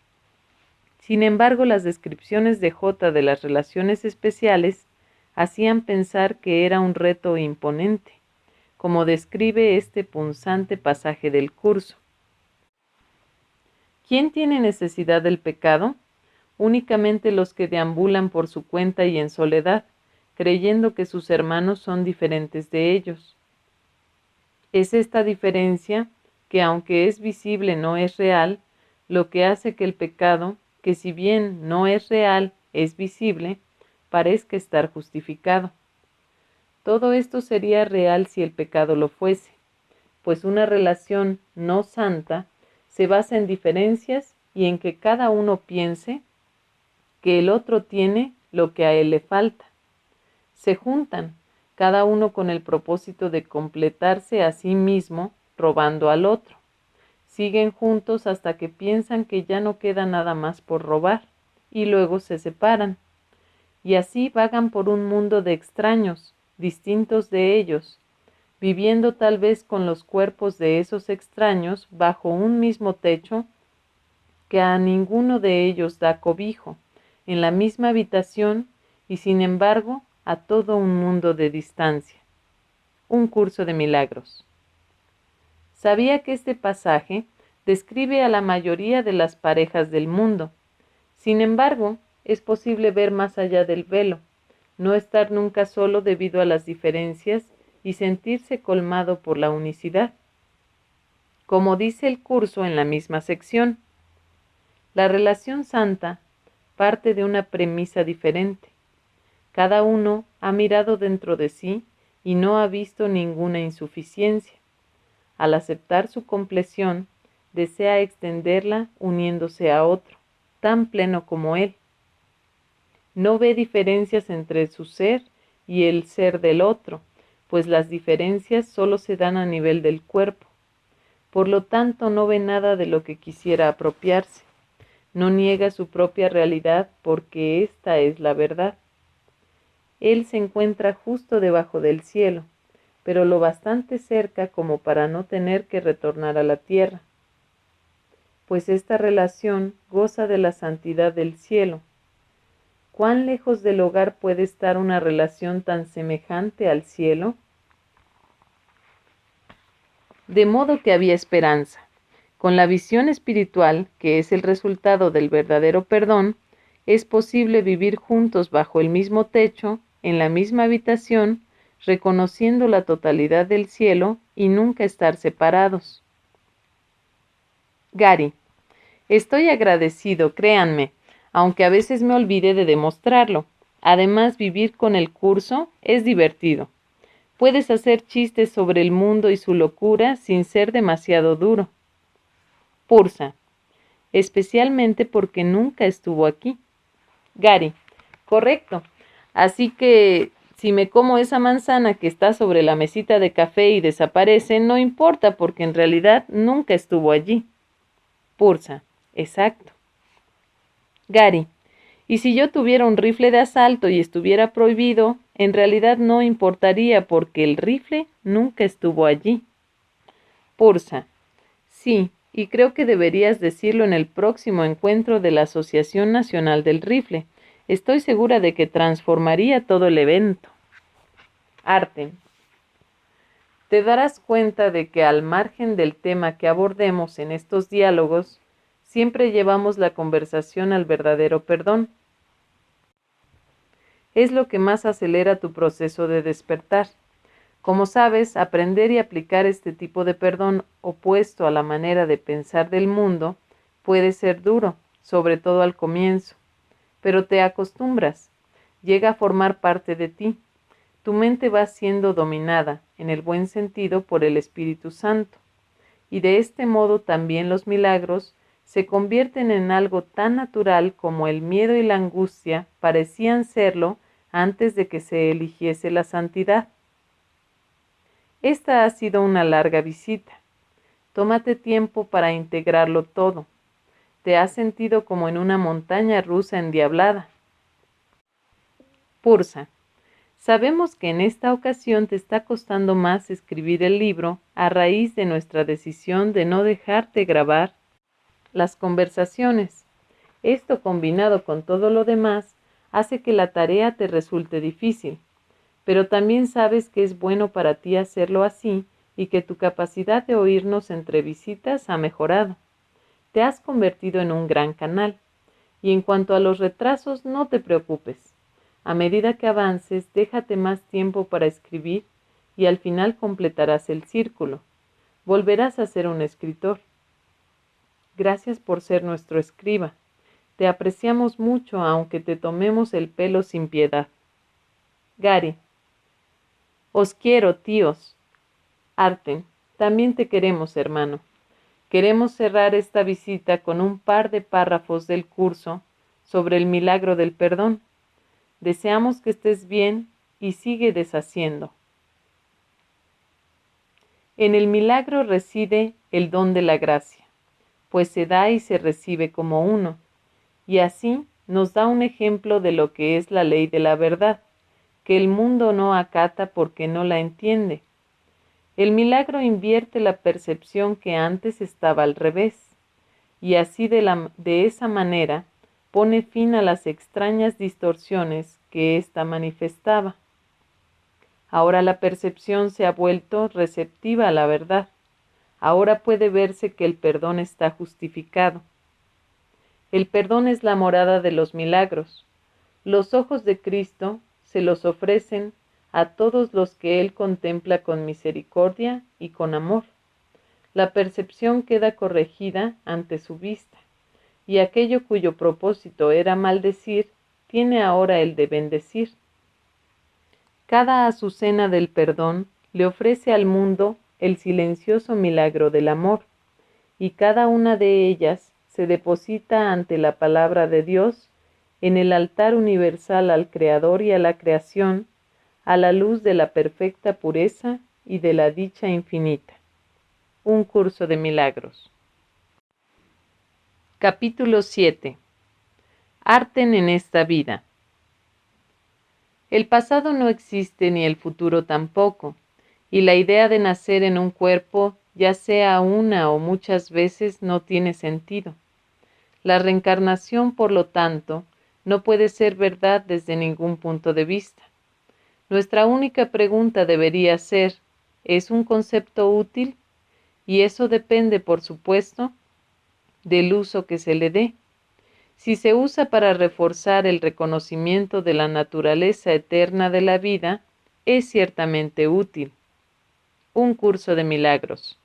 Sin embargo, las descripciones de J de las relaciones especiales hacían pensar que era un reto imponente, como describe este punzante pasaje del curso. ¿Quién tiene necesidad del pecado? Únicamente los que deambulan por su cuenta y en soledad, creyendo que sus hermanos son diferentes de ellos. Es esta diferencia, que aunque es visible no es real, lo que hace que el pecado, que si bien no es real, es visible, parezca estar justificado. Todo esto sería real si el pecado lo fuese, pues una relación no santa se basa en diferencias y en que cada uno piense que el otro tiene lo que a él le falta. Se juntan, cada uno con el propósito de completarse a sí mismo, robando al otro. Siguen juntos hasta que piensan que ya no queda nada más por robar, y luego se separan. Y así vagan por un mundo de extraños, distintos de ellos, viviendo tal vez con los cuerpos de esos extraños bajo un mismo techo que a ninguno de ellos da cobijo, en la misma habitación y sin embargo a todo un mundo de distancia. Un curso de milagros. Sabía que este pasaje describe a la mayoría de las parejas del mundo. Sin embargo, es posible ver más allá del velo, no estar nunca solo debido a las diferencias y sentirse colmado por la unicidad. Como dice el curso en la misma sección, la relación santa parte de una premisa diferente. Cada uno ha mirado dentro de sí y no ha visto ninguna insuficiencia. Al aceptar su compleción, desea extenderla uniéndose a otro, tan pleno como él. No ve diferencias entre su ser y el ser del otro, pues las diferencias solo se dan a nivel del cuerpo. Por lo tanto, no ve nada de lo que quisiera apropiarse. No niega su propia realidad porque esta es la verdad. Él se encuentra justo debajo del cielo, pero lo bastante cerca como para no tener que retornar a la tierra, pues esta relación goza de la santidad del cielo. ¿Cuán lejos del hogar puede estar una relación tan semejante al cielo? De modo que había esperanza. Con la visión espiritual, que es el resultado del verdadero perdón, es posible vivir juntos bajo el mismo techo, en la misma habitación, reconociendo la totalidad del cielo y nunca estar separados. Gary, estoy agradecido, créanme, aunque a veces me olvide de demostrarlo. Además, vivir con el curso es divertido. Puedes hacer chistes sobre el mundo y su locura sin ser demasiado duro. Pursa, especialmente porque nunca estuvo aquí. Gary, correcto. Así que si me como esa manzana que está sobre la mesita de café y desaparece, no importa porque en realidad nunca estuvo allí. Pursa, exacto. Gary, y si yo tuviera un rifle de asalto y estuviera prohibido, en realidad no importaría porque el rifle nunca estuvo allí. Pursa, sí, y creo que deberías decirlo en el próximo encuentro de la Asociación Nacional del Rifle. Estoy segura de que transformaría todo el evento. Arte. Te darás cuenta de que al margen del tema que abordemos en estos diálogos, siempre llevamos la conversación al verdadero perdón. Es lo que más acelera tu proceso de despertar. Como sabes, aprender y aplicar este tipo de perdón opuesto a la manera de pensar del mundo puede ser duro, sobre todo al comienzo, pero te acostumbras, llega a formar parte de ti. Tu mente va siendo dominada, en el buen sentido, por el Espíritu Santo, y de este modo también los milagros se convierten en algo tan natural como el miedo y la angustia parecían serlo antes de que se eligiese la santidad. Esta ha sido una larga visita. Tómate tiempo para integrarlo todo. Te has sentido como en una montaña rusa endiablada. Pursa. Sabemos que en esta ocasión te está costando más escribir el libro a raíz de nuestra decisión de no dejarte grabar las conversaciones. Esto, combinado con todo lo demás, hace que la tarea te resulte difícil. Pero también sabes que es bueno para ti hacerlo así y que tu capacidad de oírnos entre visitas ha mejorado. Te has convertido en un gran canal. Y en cuanto a los retrasos, no te preocupes. A medida que avances, déjate más tiempo para escribir y al final completarás el círculo. Volverás a ser un escritor. Gracias por ser nuestro escriba. Te apreciamos mucho aunque te tomemos el pelo sin piedad. Gary. Os quiero, tíos. Arten, también te queremos, hermano. Queremos cerrar esta visita con un par de párrafos del curso sobre el milagro del perdón. Deseamos que estés bien y sigue deshaciendo. En el milagro reside el don de la gracia, pues se da y se recibe como uno, y así nos da un ejemplo de lo que es la ley de la verdad, que el mundo no acata porque no la entiende. El milagro invierte la percepción que antes estaba al revés, y así de esa manera pone fin a las extrañas distorsiones que ésta manifestaba. Ahora la percepción se ha vuelto receptiva a la verdad. Ahora puede verse que el perdón está justificado. El perdón es la morada de los milagros. Los ojos de Cristo se los ofrecen a todos los que Él contempla con misericordia y con amor. La percepción queda corregida ante su vista, y aquello cuyo propósito era maldecir, tiene ahora el de bendecir. Cada azucena del perdón le ofrece al mundo el silencioso milagro del amor, y cada una de ellas se deposita ante la palabra de Dios en el altar universal al Creador y a la creación, a la luz de la perfecta pureza y de la dicha infinita. Un curso de milagros. Capítulo 7. Arten en esta vida. El pasado no existe ni el futuro tampoco, y la idea de nacer en un cuerpo, ya sea una o muchas veces, no tiene sentido. La reencarnación, por lo tanto, no puede ser verdad desde ningún punto de vista. Nuestra única pregunta debería ser, ¿es un concepto útil? Y eso depende, por supuesto, del uso que se le dé. Si se usa para reforzar el reconocimiento de la naturaleza eterna de la vida, es ciertamente útil. Un curso de milagros.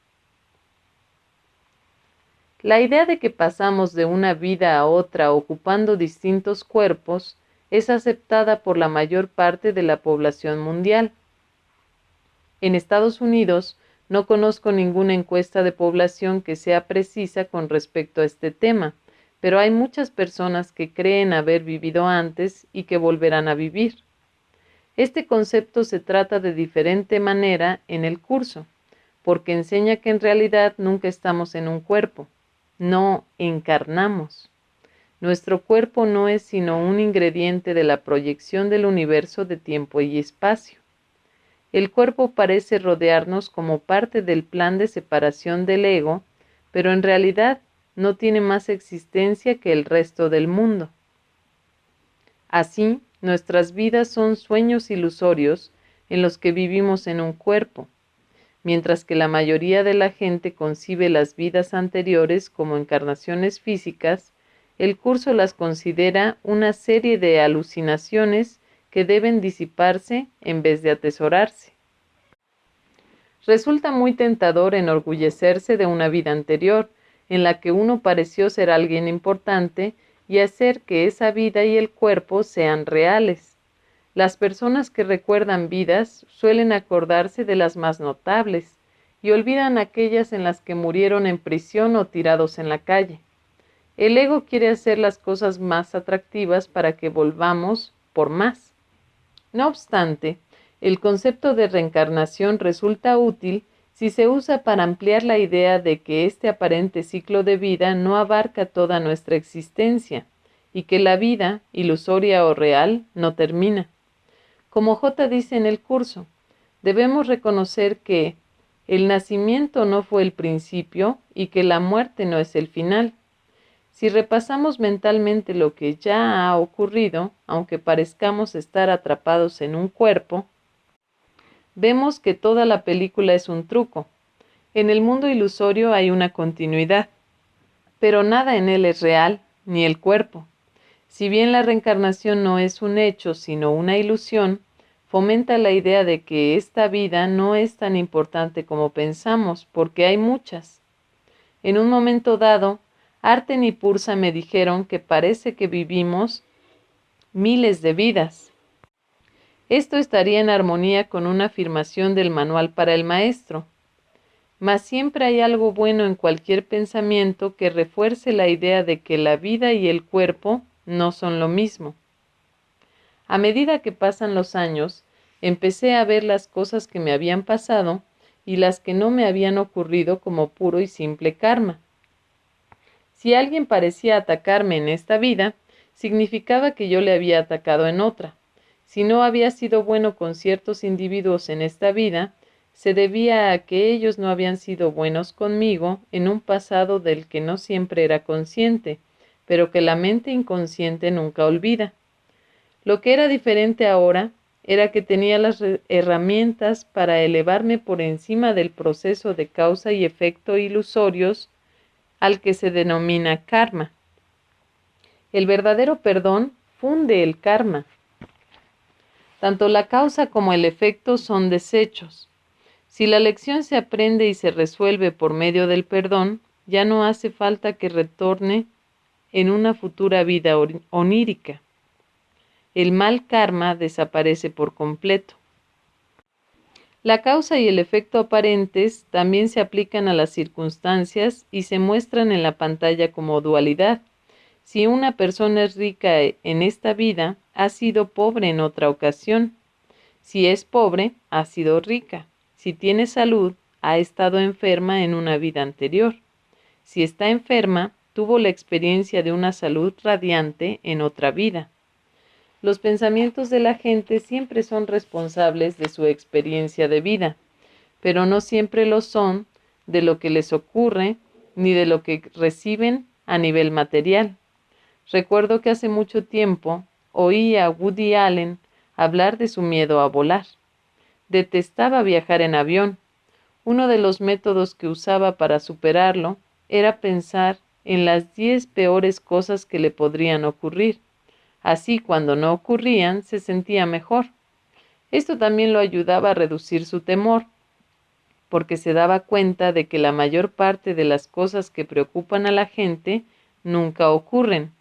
La idea de que pasamos de una vida a otra ocupando distintos cuerpos es aceptada por la mayor parte de la población mundial. En Estados Unidos no conozco ninguna encuesta de población que sea precisa con respecto a este tema, pero hay muchas personas que creen haber vivido antes y que volverán a vivir. Este concepto se trata de diferente manera en el curso, porque enseña que en realidad nunca estamos en un cuerpo, no encarnamos. Nuestro cuerpo no es sino un ingrediente de la proyección del universo de tiempo y espacio. El cuerpo parece rodearnos como parte del plan de separación del ego, pero en realidad no tiene más existencia que el resto del mundo. Así, nuestras vidas son sueños ilusorios en los que vivimos en un cuerpo, mientras que la mayoría de la gente concibe las vidas anteriores como encarnaciones físicas, el curso las considera una serie de alucinaciones que deben disiparse en vez de atesorarse. Resulta muy tentador enorgullecerse de una vida anterior, en la que uno pareció ser alguien importante, y hacer que esa vida y el cuerpo sean reales. Las personas que recuerdan vidas suelen acordarse de las más notables, y olvidan aquellas en las que murieron en prisión o tirados en la calle. El ego quiere hacer las cosas más atractivas para que volvamos por más. No obstante, el concepto de reencarnación resulta útil si se usa para ampliar la idea de que este aparente ciclo de vida no abarca toda nuestra existencia y que la vida, ilusoria o real, no termina. Como J dice en el curso, debemos reconocer que el nacimiento no fue el principio y que la muerte no es el final. Si repasamos mentalmente lo que ya ha ocurrido, aunque parezcamos estar atrapados en un cuerpo, vemos que toda la película es un truco. En el mundo ilusorio hay una continuidad, pero nada en él es real, ni el cuerpo. Si bien la reencarnación no es un hecho, sino una ilusión, fomenta la idea de que esta vida no es tan importante como pensamos, porque hay muchas. En un momento dado, Arten y Pursa me dijeron que parece que vivimos miles de vidas. Esto estaría en armonía con una afirmación del manual para el maestro. Mas siempre hay algo bueno en cualquier pensamiento que refuerce la idea de que la vida y el cuerpo no son lo mismo. A medida que pasan los años, empecé a ver las cosas que me habían pasado y las que no me habían ocurrido como puro y simple karma. Si alguien parecía atacarme en esta vida, significaba que yo le había atacado en otra. Si no había sido bueno con ciertos individuos en esta vida, se debía a que ellos no habían sido buenos conmigo en un pasado del que no siempre era consciente, pero que la mente inconsciente nunca olvida. Lo que era diferente ahora era que tenía las herramientas para elevarme por encima del proceso de causa y efecto ilusorios al que se denomina karma. El verdadero perdón funde el karma. Tanto la causa como el efecto son desechos. Si la lección se aprende y se resuelve por medio del perdón, ya no hace falta que retorne en una futura vida onírica. El mal karma desaparece por completo. La causa y el efecto aparentes también se aplican a las circunstancias y se muestran en la pantalla como dualidad. Si una persona es rica en esta vida, ha sido pobre en otra ocasión. Si es pobre, ha sido rica. Si tiene salud, ha estado enferma en una vida anterior. Si está enferma, tuvo la experiencia de una salud radiante en otra vida. Los pensamientos de la gente siempre son responsables de su experiencia de vida, pero no siempre lo son de lo que les ocurre ni de lo que reciben a nivel material. Recuerdo que hace mucho tiempo oí a Woody Allen hablar de su miedo a volar. Detestaba viajar en avión. Uno de los métodos que usaba para superarlo era pensar en las 10 peores cosas que le podrían ocurrir. Así, cuando no ocurrían, se sentía mejor. Esto también lo ayudaba a reducir su temor, porque se daba cuenta de que la mayor parte de las cosas que preocupan a la gente nunca ocurren.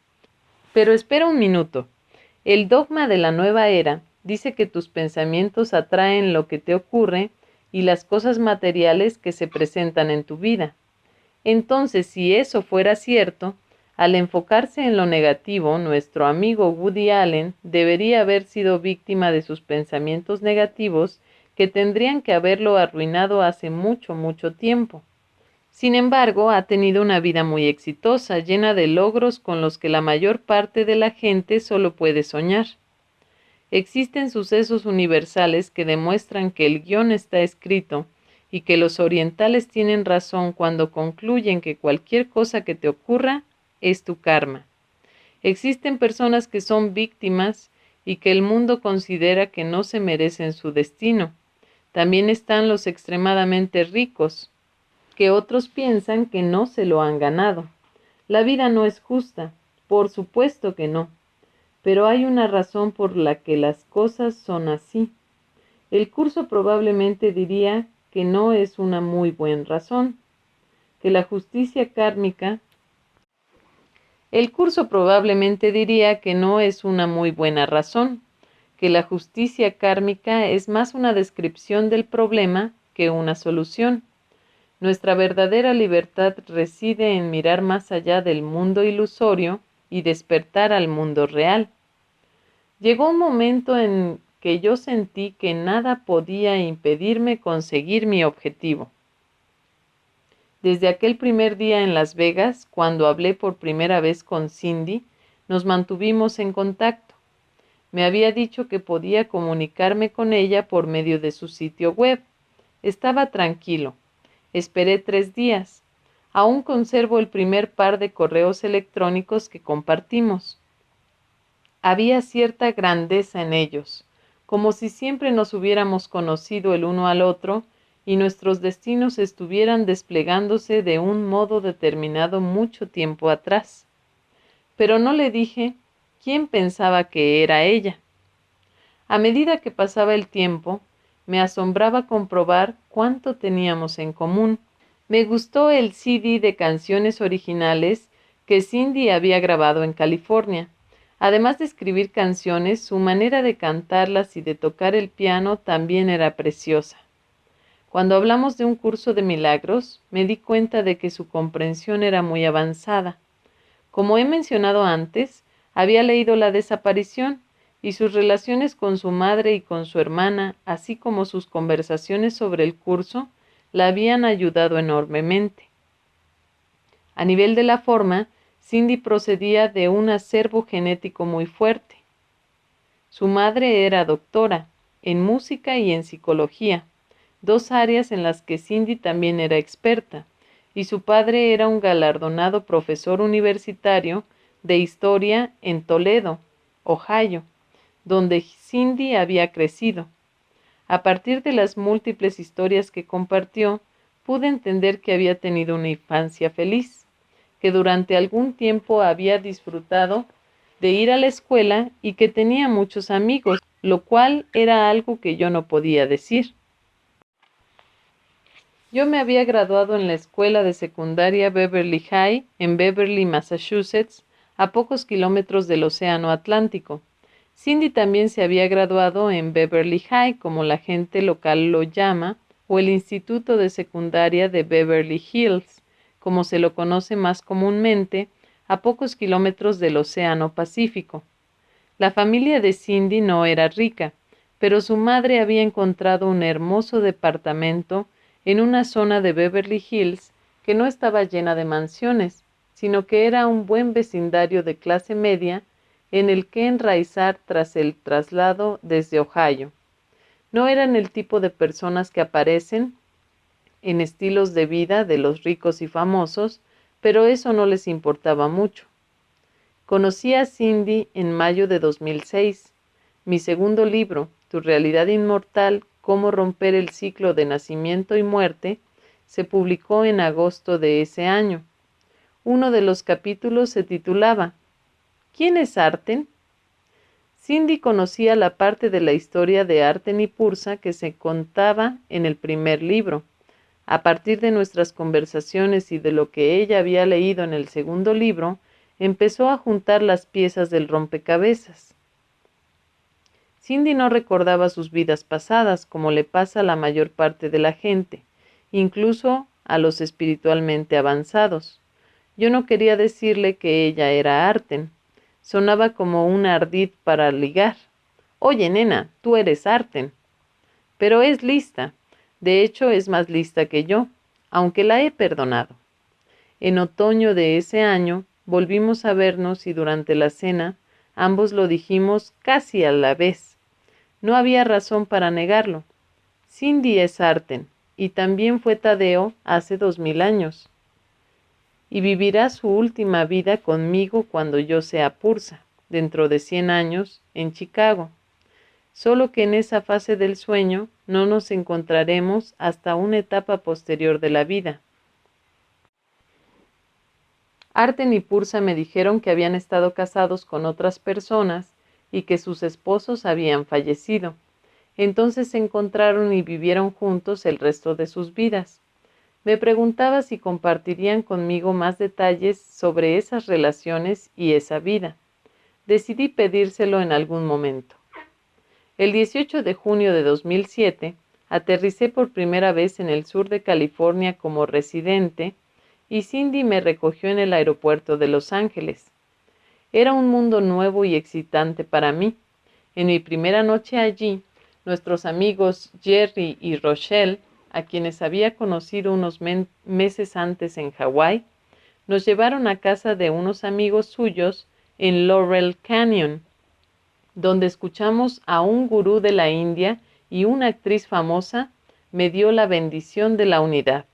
Pero espera un minuto. El dogma de la nueva era dice que tus pensamientos atraen lo que te ocurre y las cosas materiales que se presentan en tu vida. Entonces, si eso fuera cierto, al enfocarse en lo negativo, nuestro amigo Woody Allen debería haber sido víctima de sus pensamientos negativos que tendrían que haberlo arruinado hace mucho, mucho tiempo. Sin embargo, ha tenido una vida muy exitosa, llena de logros con los que la mayor parte de la gente solo puede soñar. Existen sucesos universales que demuestran que el guión está escrito y que los orientales tienen razón cuando concluyen que cualquier cosa que te ocurra es tu karma. Existen personas que son víctimas y que el mundo considera que no se merecen su destino. También están los extremadamente ricos, que otros piensan que no se lo han ganado. La vida no es justa, por supuesto que no, pero hay una razón por la que las cosas son así. El curso probablemente diría que no es una muy buena razón, que la justicia kármica. El curso probablemente diría que no es una muy buena razón, que la justicia kármica es más una descripción del problema que una solución. Nuestra verdadera libertad reside en mirar más allá del mundo ilusorio y despertar al mundo real. Llegó un momento en que yo sentí que nada podía impedirme conseguir mi objetivo. Desde aquel primer día en Las Vegas, cuando hablé por primera vez con Cindy, nos mantuvimos en contacto. Me había dicho que podía comunicarme con ella por medio de su sitio web. Estaba tranquilo. Esperé 3 días. Aún conservo el primer par de correos electrónicos que compartimos. Había cierta grandeza en ellos, como si siempre nos hubiéramos conocido el uno al otro y nuestros destinos estuvieran desplegándose de un modo determinado mucho tiempo atrás. Pero no le dije ¿Quién pensaba que era ella? A medida que pasaba el tiempo, me asombraba comprobar cuánto teníamos en común. Me gustó el CD de canciones originales que Cindy había grabado en California. Además de escribir canciones, su manera de cantarlas y de tocar el piano también era preciosa. Cuando hablamos de un curso de milagros, me di cuenta de que su comprensión era muy avanzada. Como he mencionado antes, había leído La desaparición y sus relaciones con su madre y con su hermana, así como sus conversaciones sobre el curso, la habían ayudado enormemente. A nivel de la forma, Cindy procedía de un acervo genético muy fuerte. Su madre era doctora en música y en psicología, dos áreas en las que Cindy también era experta, y su padre era un galardonado profesor universitario de historia en Toledo, Ohio, donde Cindy había crecido. A partir de las múltiples historias que compartió, pude entender que había tenido una infancia feliz, que durante algún tiempo había disfrutado de ir a la escuela y que tenía muchos amigos, lo cual era algo que yo no podía decir. Yo me había graduado en la escuela de secundaria Beverly High en Beverly, Massachusetts, a pocos kilómetros del Océano Atlántico. Cindy también se había graduado en Beverly High, como la gente local lo llama, o el Instituto de Secundaria de Beverly Hills, como se lo conoce más comúnmente, a pocos kilómetros del Océano Pacífico. La familia de Cindy no era rica, pero su madre había encontrado un hermoso departamento en una zona de Beverly Hills que no estaba llena de mansiones, sino que era un buen vecindario de clase media en el que enraizar tras el traslado desde Ohio. No eran el tipo de personas que aparecen en estilos de vida de los ricos y famosos, pero eso no les importaba mucho. Conocí a Cindy en mayo de 2006. Mi segundo libro, Tu realidad inmortal, cómo romper el ciclo de nacimiento y muerte, se publicó en agosto de ese año. Uno de los capítulos se titulaba ¿Quién es Arten? Cindy conocía la parte de la historia de Arten y Pursa que se contaba en el primer libro. A partir de nuestras conversaciones y de lo que ella había leído en el segundo libro, empezó a juntar las piezas del rompecabezas. Cindy no recordaba sus vidas pasadas, como le pasa a la mayor parte de la gente, incluso a los espiritualmente avanzados. Yo no quería decirle que ella era Arten. Sonaba como un ardid para ligar. Oye, nena, tú eres Arten. Pero es lista. De hecho, es más lista que yo, aunque la he perdonado. En otoño de ese año, volvimos a vernos y durante la cena, ambos lo dijimos casi a la vez. No había razón para negarlo. Cindy es Arten, y también fue Tadeo hace 2000 años. Y vivirá su última vida conmigo cuando yo sea Pursa, dentro de 100 años, en Chicago. Solo que en esa fase del sueño no nos encontraremos hasta una etapa posterior de la vida. Arten y Pursa me dijeron que habían estado casados con otras personas y que sus esposos habían fallecido. Entonces se encontraron y vivieron juntos el resto de sus vidas. Me preguntaba si compartirían conmigo más detalles sobre esas relaciones y esa vida. Decidí pedírselo en algún momento. El 18 de junio de 2007, aterricé por primera vez en el sur de California como residente y Cindy me recogió en el aeropuerto de Los Ángeles. Era un mundo nuevo y excitante para mí. En mi primera noche allí, nuestros amigos Jerry y Rochelle, a quienes había conocido unos meses antes en Hawái, nos llevaron a casa de unos amigos suyos en Laurel Canyon, donde escuchamos a un gurú de la India y una actriz famosa me dio la bendición de la unidad.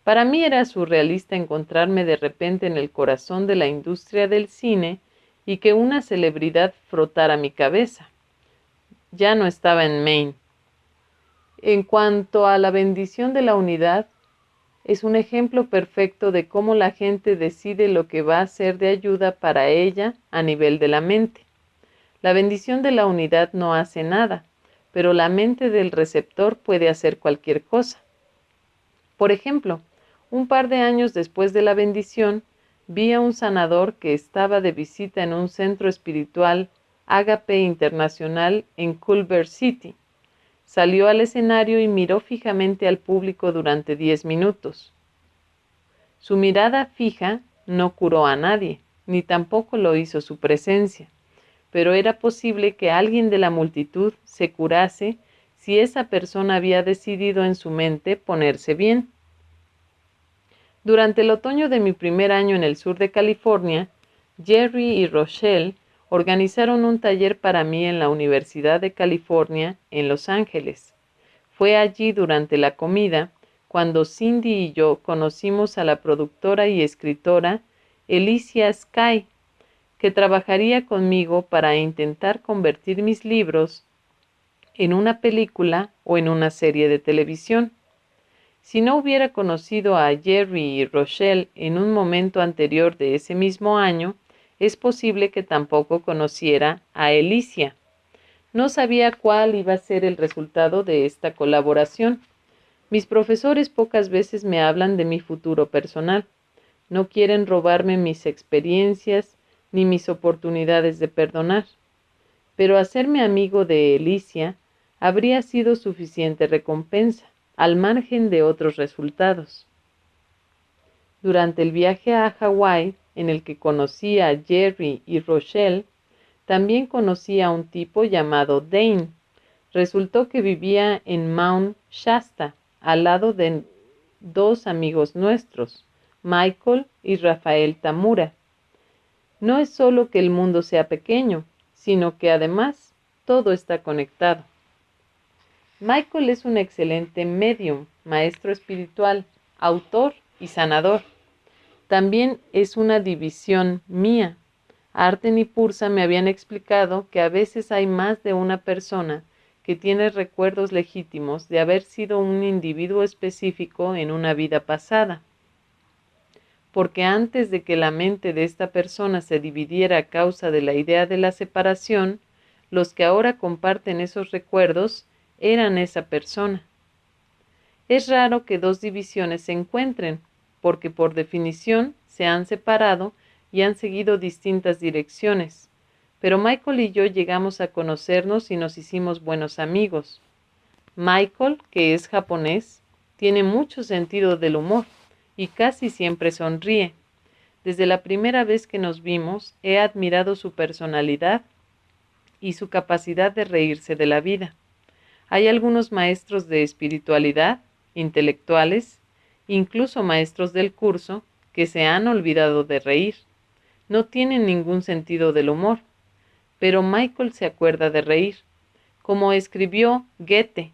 Para mí era surrealista encontrarme de repente en el corazón de la industria del cine y que una celebridad frotara mi cabeza. Ya no estaba en Maine. En cuanto a la bendición de la unidad, Es un ejemplo perfecto de cómo la gente decide lo que va a ser de ayuda para ella a nivel de la mente. La bendición de la unidad no hace nada, pero la mente del receptor puede hacer cualquier cosa. Por ejemplo, un par de años después de la bendición, vi a un sanador que estaba de visita en un centro espiritual Ágape Internacional en Culver City. Salió al escenario y miró fijamente al público durante 10 minutos. Su mirada fija no curó a nadie, ni tampoco lo hizo su presencia, pero era posible que alguien de la multitud se curase si esa persona había decidido en su mente ponerse bien. Durante el otoño de mi primer año en el sur de California, Jerry y Rochelle organizaron un taller para mí en la Universidad de California en Los Ángeles. Fue allí durante la comida cuando Cindy y yo conocimos a la productora y escritora Alicia Skye, que trabajaría conmigo para intentar convertir mis libros en una película o en una serie de televisión. Si no hubiera conocido a Jerry y Rochelle en un momento anterior de ese mismo año, es posible que tampoco conociera a Alicia. No sabía cuál iba a ser el resultado de esta colaboración. Mis profesores pocas veces me hablan de mi futuro personal. No quieren robarme mis experiencias ni mis oportunidades de perdonar. Pero hacerme amigo de Alicia habría sido suficiente recompensa, al margen de otros resultados. Durante el viaje a Hawái, en el que conocí a Jerry y Rochelle, también conocí a un tipo llamado Dane. Resultó que vivía en Mount Shasta, al lado de dos amigos nuestros, Michael y Rafael Tamura. No es solo que el mundo sea pequeño, sino que además todo está conectado. Michael es un excelente medium, maestro espiritual, autor y sanador. También es una división mía. Arten y Pursa me habían explicado que a veces hay más de una persona que tiene recuerdos legítimos de haber sido un individuo específico en una vida pasada. Porque antes de que la mente de esta persona se dividiera a causa de la idea de la separación, los que ahora comparten esos recuerdos eran esa persona. Es raro que dos divisiones se encuentren, porque por definición se han separado y han seguido distintas direcciones, pero Michael y yo llegamos a conocernos y nos hicimos buenos amigos. Michael, que es japonés, tiene mucho sentido del humor y casi siempre sonríe. Desde la primera vez que nos vimos, he admirado su personalidad y su capacidad de reírse de la vida. Hay algunos maestros de espiritualidad, intelectuales, incluso maestros del curso, que se han olvidado de reír. No tienen ningún sentido del humor, pero Michael se acuerda de reír. Como escribió Goethe,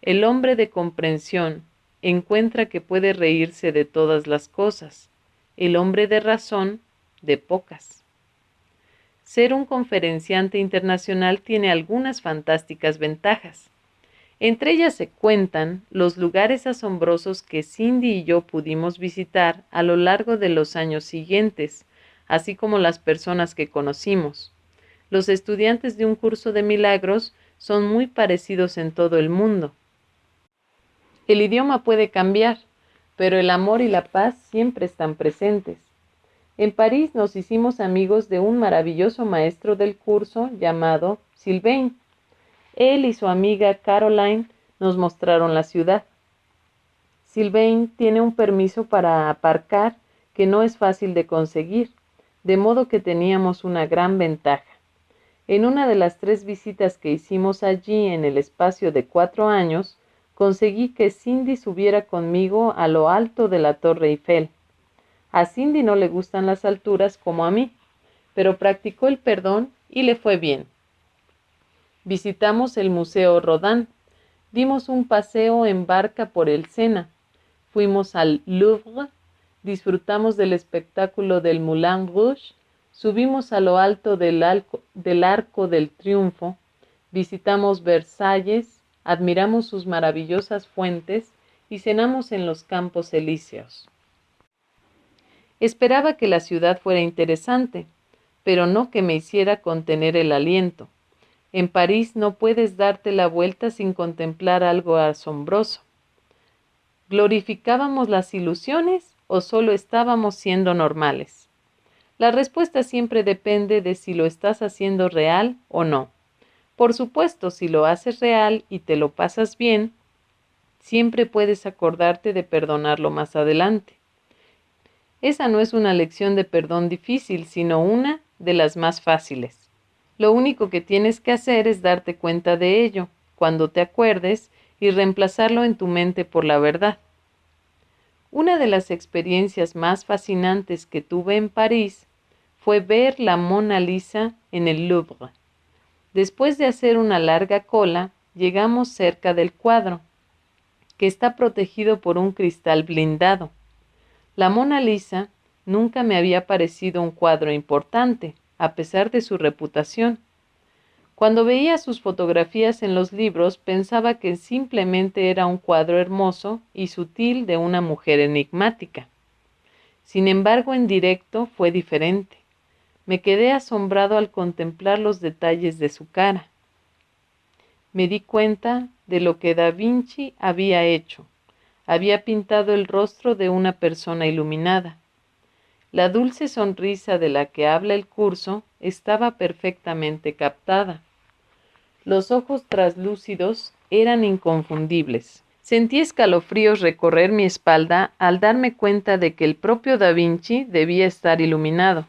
el hombre de comprensión encuentra que puede reírse de todas las cosas, el hombre de razón de pocas. Ser un conferenciante internacional tiene algunas fantásticas ventajas. Entre ellas se cuentan los lugares asombrosos que Cindy y yo pudimos visitar a lo largo de los años siguientes, así como las personas que conocimos. Los estudiantes de un curso de milagros son muy parecidos en todo el mundo. El idioma puede cambiar, pero el amor y la paz siempre están presentes. En París nos hicimos amigos de un maravilloso maestro del curso llamado Sylvain. Él y su amiga Caroline nos mostraron la ciudad. Sylvain tiene un permiso para aparcar que no es fácil de conseguir, de modo que teníamos una gran ventaja. En una de las 3 visitas que hicimos allí en el espacio de 4 años, conseguí que Cindy subiera conmigo a lo alto de la Torre Eiffel. A Cindy no le gustan las alturas como a mí, pero practicó el perdón y le fue bien. Visitamos el Museo Rodin, dimos un paseo en barca por el Sena, fuimos al Louvre, disfrutamos del espectáculo del Moulin Rouge, subimos a lo alto del Arco del Triunfo, visitamos Versalles, admiramos sus maravillosas fuentes y cenamos en los Campos Elíseos. Esperaba que la ciudad fuera interesante, pero no que me hiciera contener el aliento. En París no puedes darte la vuelta sin contemplar algo asombroso. ¿Glorificábamos las ilusiones o solo estábamos siendo normales? La respuesta siempre depende de si lo estás haciendo real o no. Por supuesto, si lo haces real y te lo pasas bien, siempre puedes acordarte de perdonarlo más adelante. Esa no es una lección de perdón difícil, sino una de las más fáciles. Lo único que tienes que hacer es darte cuenta de ello, cuando te acuerdes, y reemplazarlo en tu mente por la verdad. Una de las experiencias más fascinantes que tuve en París fue ver la Mona Lisa en el Louvre. Después de hacer una larga cola, llegamos cerca del cuadro, que está protegido por un cristal blindado. La Mona Lisa nunca me había parecido un cuadro importante, a pesar de su reputación. Cuando veía sus fotografías en los libros, pensaba que simplemente era un cuadro hermoso y sutil de una mujer enigmática. Sin embargo, en directo fue diferente. Me quedé asombrado al contemplar los detalles de su cara. Me di cuenta de lo que Da Vinci había hecho. Había pintado el rostro de una persona iluminada. La dulce sonrisa de la que habla el curso estaba perfectamente captada. Los ojos traslúcidos eran inconfundibles. Sentí escalofríos recorrer mi espalda al darme cuenta de que el propio Da Vinci debía estar iluminado.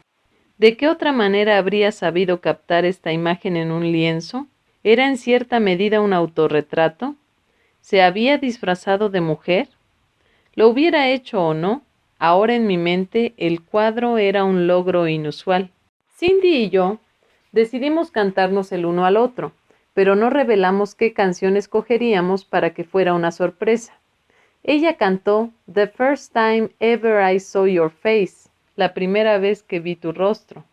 ¿De qué otra manera habría sabido captar esta imagen en un lienzo? ¿Era en cierta medida un autorretrato? ¿Se había disfrazado de mujer? Lo hubiera hecho o no, ahora en mi mente el cuadro era un logro inusual. Cindy y yo decidimos cantarnos el uno al otro, pero no revelamos qué canción escogeríamos para que fuera una sorpresa. Ella cantó The First Time Ever I Saw Your Face, la primera vez que vi tu rostro,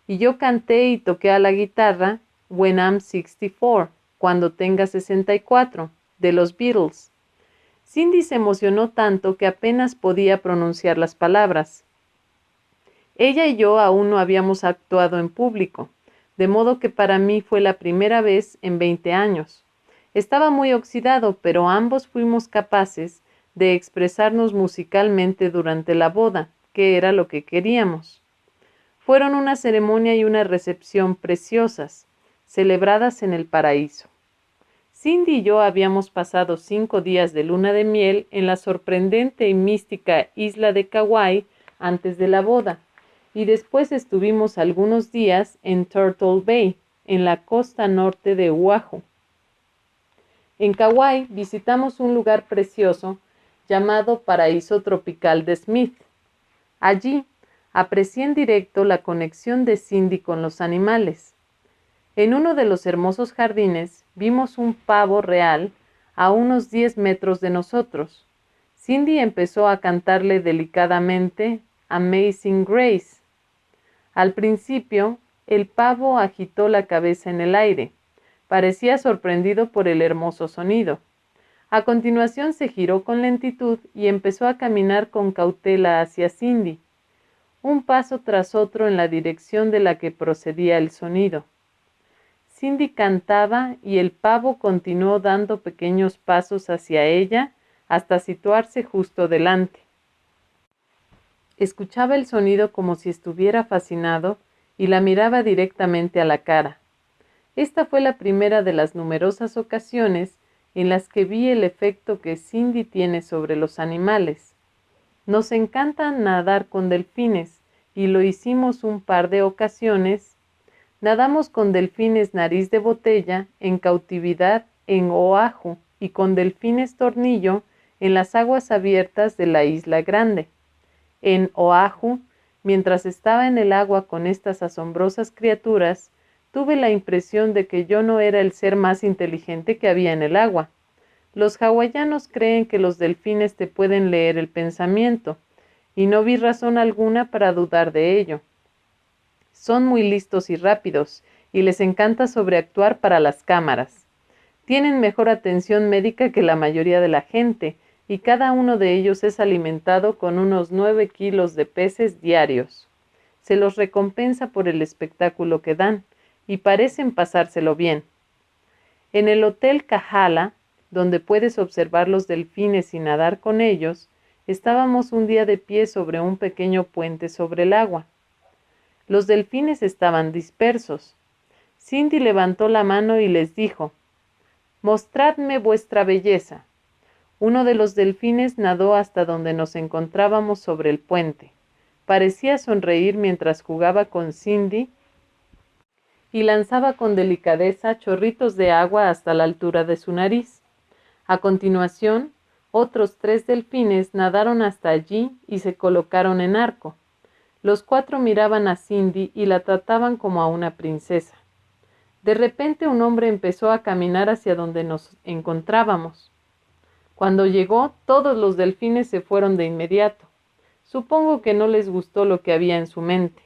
y yo canté y toqué a la guitarra When I'm 64, cuando tenga 64, de los Beatles. Cindy se emocionó tanto que apenas podía pronunciar las palabras. Ella y yo aún no habíamos actuado en público, de modo que para mí fue la primera vez en 20 años. Estaba muy oxidado, pero ambos fuimos capaces de expresarnos musicalmente durante la boda, que era lo que queríamos. Fueron una ceremonia y una recepción preciosas, celebradas en el paraíso. Cindy y yo habíamos pasado 5 días de luna de miel en la sorprendente y mística isla de Kauai antes de la boda, y después estuvimos algunos días en Turtle Bay, en la costa norte de Oahu. En Kauai visitamos un lugar precioso llamado Paraíso Tropical de Smith. Allí aprecié en directo la conexión de Cindy con los animales. En uno de los hermosos jardines vimos un pavo real a unos 10 metros de nosotros. Cindy empezó a cantarle delicadamente Amazing Grace. Al principio, el pavo agitó la cabeza en el aire. Parecía sorprendido por el hermoso sonido. A continuación se giró con lentitud y empezó a caminar con cautela hacia Cindy, un paso tras otro en la dirección de la que procedía el sonido. Cindy cantaba y el pavo continuó dando pequeños pasos hacia ella hasta situarse justo delante. Escuchaba el sonido como si estuviera fascinado y la miraba directamente a la cara. Esta fue la primera de las numerosas ocasiones en las que vi el efecto que Cindy tiene sobre los animales. Nos encanta nadar con delfines y lo hicimos un par de ocasiones. Nadamos con delfines nariz de botella en cautividad en Oahu y con delfines tornillo en las aguas abiertas de la Isla Grande. En Oahu, mientras estaba en el agua con estas asombrosas criaturas, tuve la impresión de que yo no era el ser más inteligente que había en el agua. Los hawaianos creen que los delfines te pueden leer el pensamiento, y no vi razón alguna para dudar de ello. Son muy listos y rápidos, y les encanta sobreactuar para las cámaras. Tienen mejor atención médica que la mayoría de la gente, y cada uno de ellos es alimentado con unos 9 kilos de peces diarios. Se los recompensa por el espectáculo que dan, y parecen pasárselo bien. En el Hotel Kahala, donde puedes observar los delfines y nadar con ellos, estábamos un día de pie sobre un pequeño puente sobre el agua. Los delfines estaban dispersos. Cindy levantó la mano y les dijo: «Mostradme vuestra belleza». Uno de los delfines nadó hasta donde nos encontrábamos sobre el puente. Parecía sonreír mientras jugaba con Cindy y lanzaba con delicadeza chorritos de agua hasta la altura de su nariz. A continuación, otros 3 delfines nadaron hasta allí y se colocaron en arco. Los 4 miraban a Cindy y la trataban como a una princesa. De repente un hombre empezó a caminar hacia donde nos encontrábamos. Cuando llegó, todos los delfines se fueron de inmediato. Supongo que no les gustó lo que había en su mente.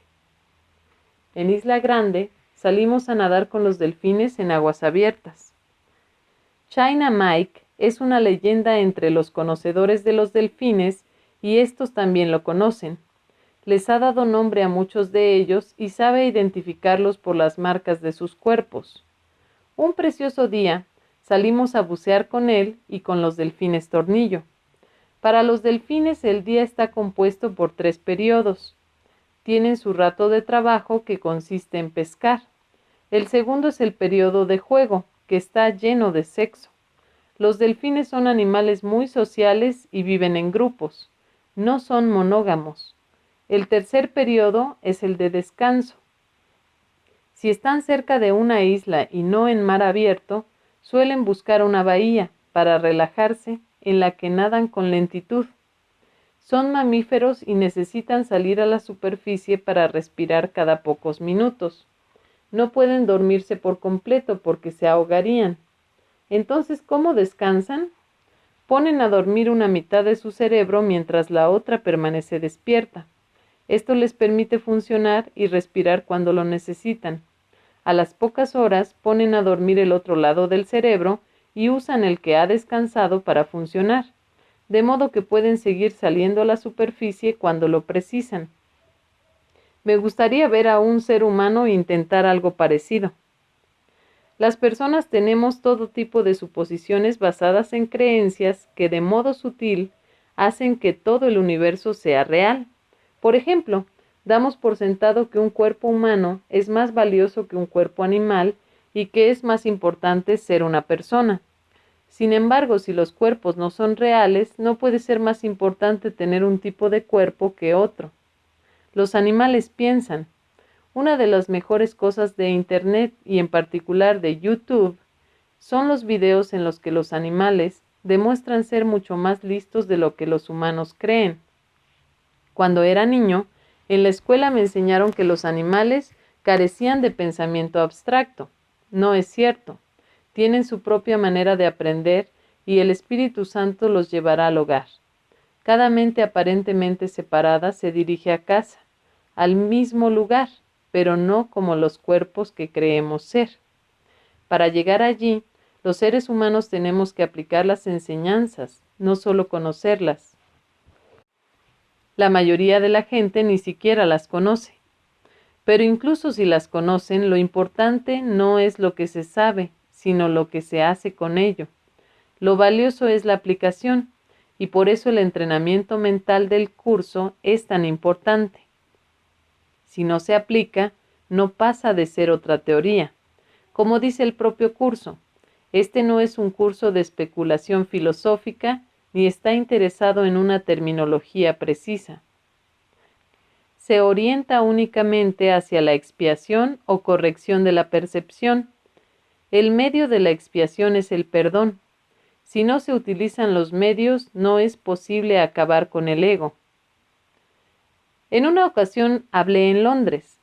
En Isla Grande, salimos a nadar con los delfines en aguas abiertas. China Mike es una leyenda entre los conocedores de los delfines y estos también lo conocen. Les ha dado nombre a muchos de ellos y sabe identificarlos por las marcas de sus cuerpos. Un precioso día, salimos a bucear con él y con los delfines tornillo. Para los delfines el día está compuesto por 3 periodos. Tienen su rato de trabajo, que consiste en pescar. El segundo es el periodo de juego, que está lleno de sexo. Los delfines son animales muy sociales y viven en grupos. No son monógamos. El tercer periodo es el de descanso. Si están cerca de una isla y no en mar abierto, suelen buscar una bahía para relajarse en la que nadan con lentitud. Son mamíferos y necesitan salir a la superficie para respirar cada pocos minutos. No pueden dormirse por completo porque se ahogarían. Entonces, ¿cómo descansan? Ponen a dormir una mitad de su cerebro mientras la otra permanece despierta. Esto les permite funcionar y respirar cuando lo necesitan. A las pocas horas ponen a dormir el otro lado del cerebro y usan el que ha descansado para funcionar, de modo que pueden seguir saliendo a la superficie cuando lo precisan. Me gustaría ver a un ser humano intentar algo parecido. Las personas tenemos todo tipo de suposiciones basadas en creencias que de modo sutil hacen que todo el universo sea real. Por ejemplo, damos por sentado que un cuerpo humano es más valioso que un cuerpo animal y que es más importante ser una persona. Sin embargo, si los cuerpos no son reales, no puede ser más importante tener un tipo de cuerpo que otro. Los animales piensan. Una de las mejores cosas de Internet y en particular de YouTube son los videos en los que los animales demuestran ser mucho más listos de lo que los humanos creen. Cuando era niño, en la escuela me enseñaron que los animales carecían de pensamiento abstracto. No es cierto. Tienen su propia manera de aprender y el Espíritu Santo los llevará al hogar. Cada mente aparentemente separada se dirige a casa, al mismo lugar, pero no como los cuerpos que creemos ser. Para llegar allí, los seres humanos tenemos que aplicar las enseñanzas, no solo conocerlas. La mayoría de la gente ni siquiera las conoce. Pero incluso si las conocen, lo importante no es lo que se sabe, sino lo que se hace con ello. Lo valioso es la aplicación, y por eso el entrenamiento mental del curso es tan importante. Si no se aplica, no pasa de ser otra teoría. Como dice el propio curso, este no es un curso de especulación filosófica ni está interesado en una terminología precisa. Se orienta únicamente hacia la expiación o corrección de la percepción. El medio de la expiación es el perdón. Si no se utilizan los medios, no es posible acabar con el ego. En una ocasión hablé en Londres,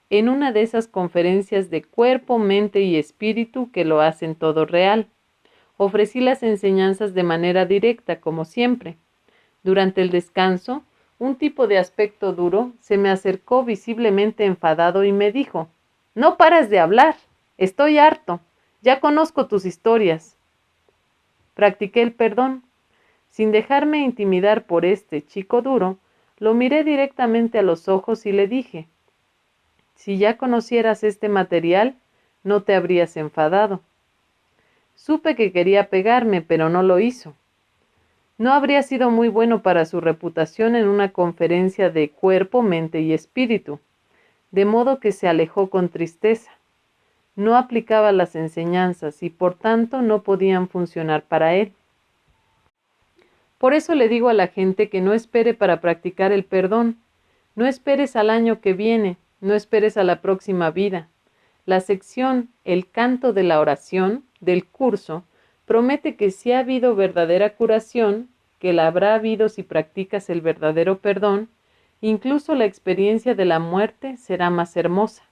en una de esas conferencias de cuerpo, mente y espíritu que lo hacen todo real. Ofrecí las enseñanzas de manera directa, como siempre. Durante el descanso, un tipo de aspecto duro se me acercó visiblemente enfadado y me dijo: «No paras de hablar, estoy harto, ya conozco tus historias». Practiqué el perdón. Sin dejarme intimidar por este chico duro, lo miré directamente a los ojos y le dije: si ya conocieras este material, no te habrías enfadado. Supe que quería pegarme, pero no lo hizo. No habría sido muy bueno para su reputación en una conferencia de cuerpo, mente y espíritu, de modo que se alejó con tristeza. No aplicaba las enseñanzas y por tanto no podían funcionar para él. Por eso le digo a la gente que no espere para practicar el perdón. No esperes al año que viene, no esperes a la próxima vida. La sección El canto de la oración del curso promete que si ha habido verdadera curación, que la habrá habido si practicas el verdadero perdón, incluso la experiencia de la muerte será más hermosa.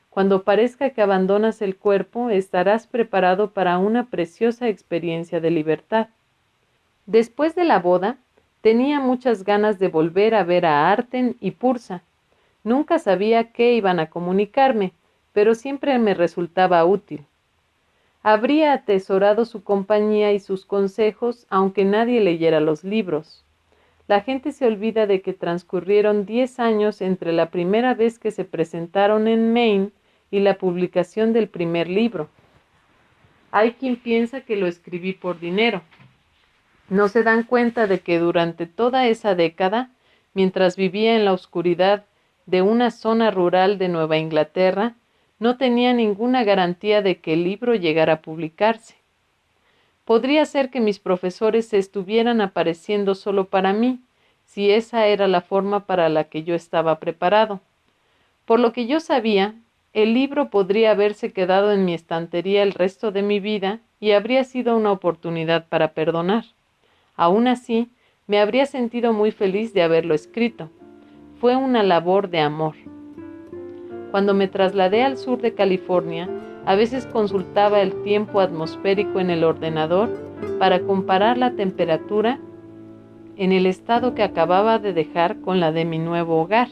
Cuando parezca que abandonas el cuerpo, estarás preparado para una preciosa experiencia de libertad. Después de la boda, tenía muchas ganas de volver a ver a Arten y Pursa. Nunca sabía qué iban a comunicarme, pero siempre me resultaba útil. Habría atesorado su compañía y sus consejos, aunque nadie leyera los libros. La gente se olvida de que transcurrieron 10 años entre la primera vez que se presentaron en Maine y la publicación del primer libro. Hay quien piensa que lo escribí por dinero. No se dan cuenta de que durante toda esa década, mientras vivía en la oscuridad de una zona rural de Nueva Inglaterra, no tenía ninguna garantía de que el libro llegara a publicarse. Podría ser que mis profesores se estuvieran apareciendo solo para mí, si esa era la forma para la que yo estaba preparado. Por lo que yo sabía, el libro podría haberse quedado en mi estantería el resto de mi vida y habría sido una oportunidad para perdonar. Aún así, me habría sentido muy feliz de haberlo escrito. Fue una labor de amor. Cuando me trasladé al sur de California, a veces consultaba el tiempo atmosférico en el ordenador para comparar la temperatura en el estado que acababa de dejar con la de mi nuevo hogar.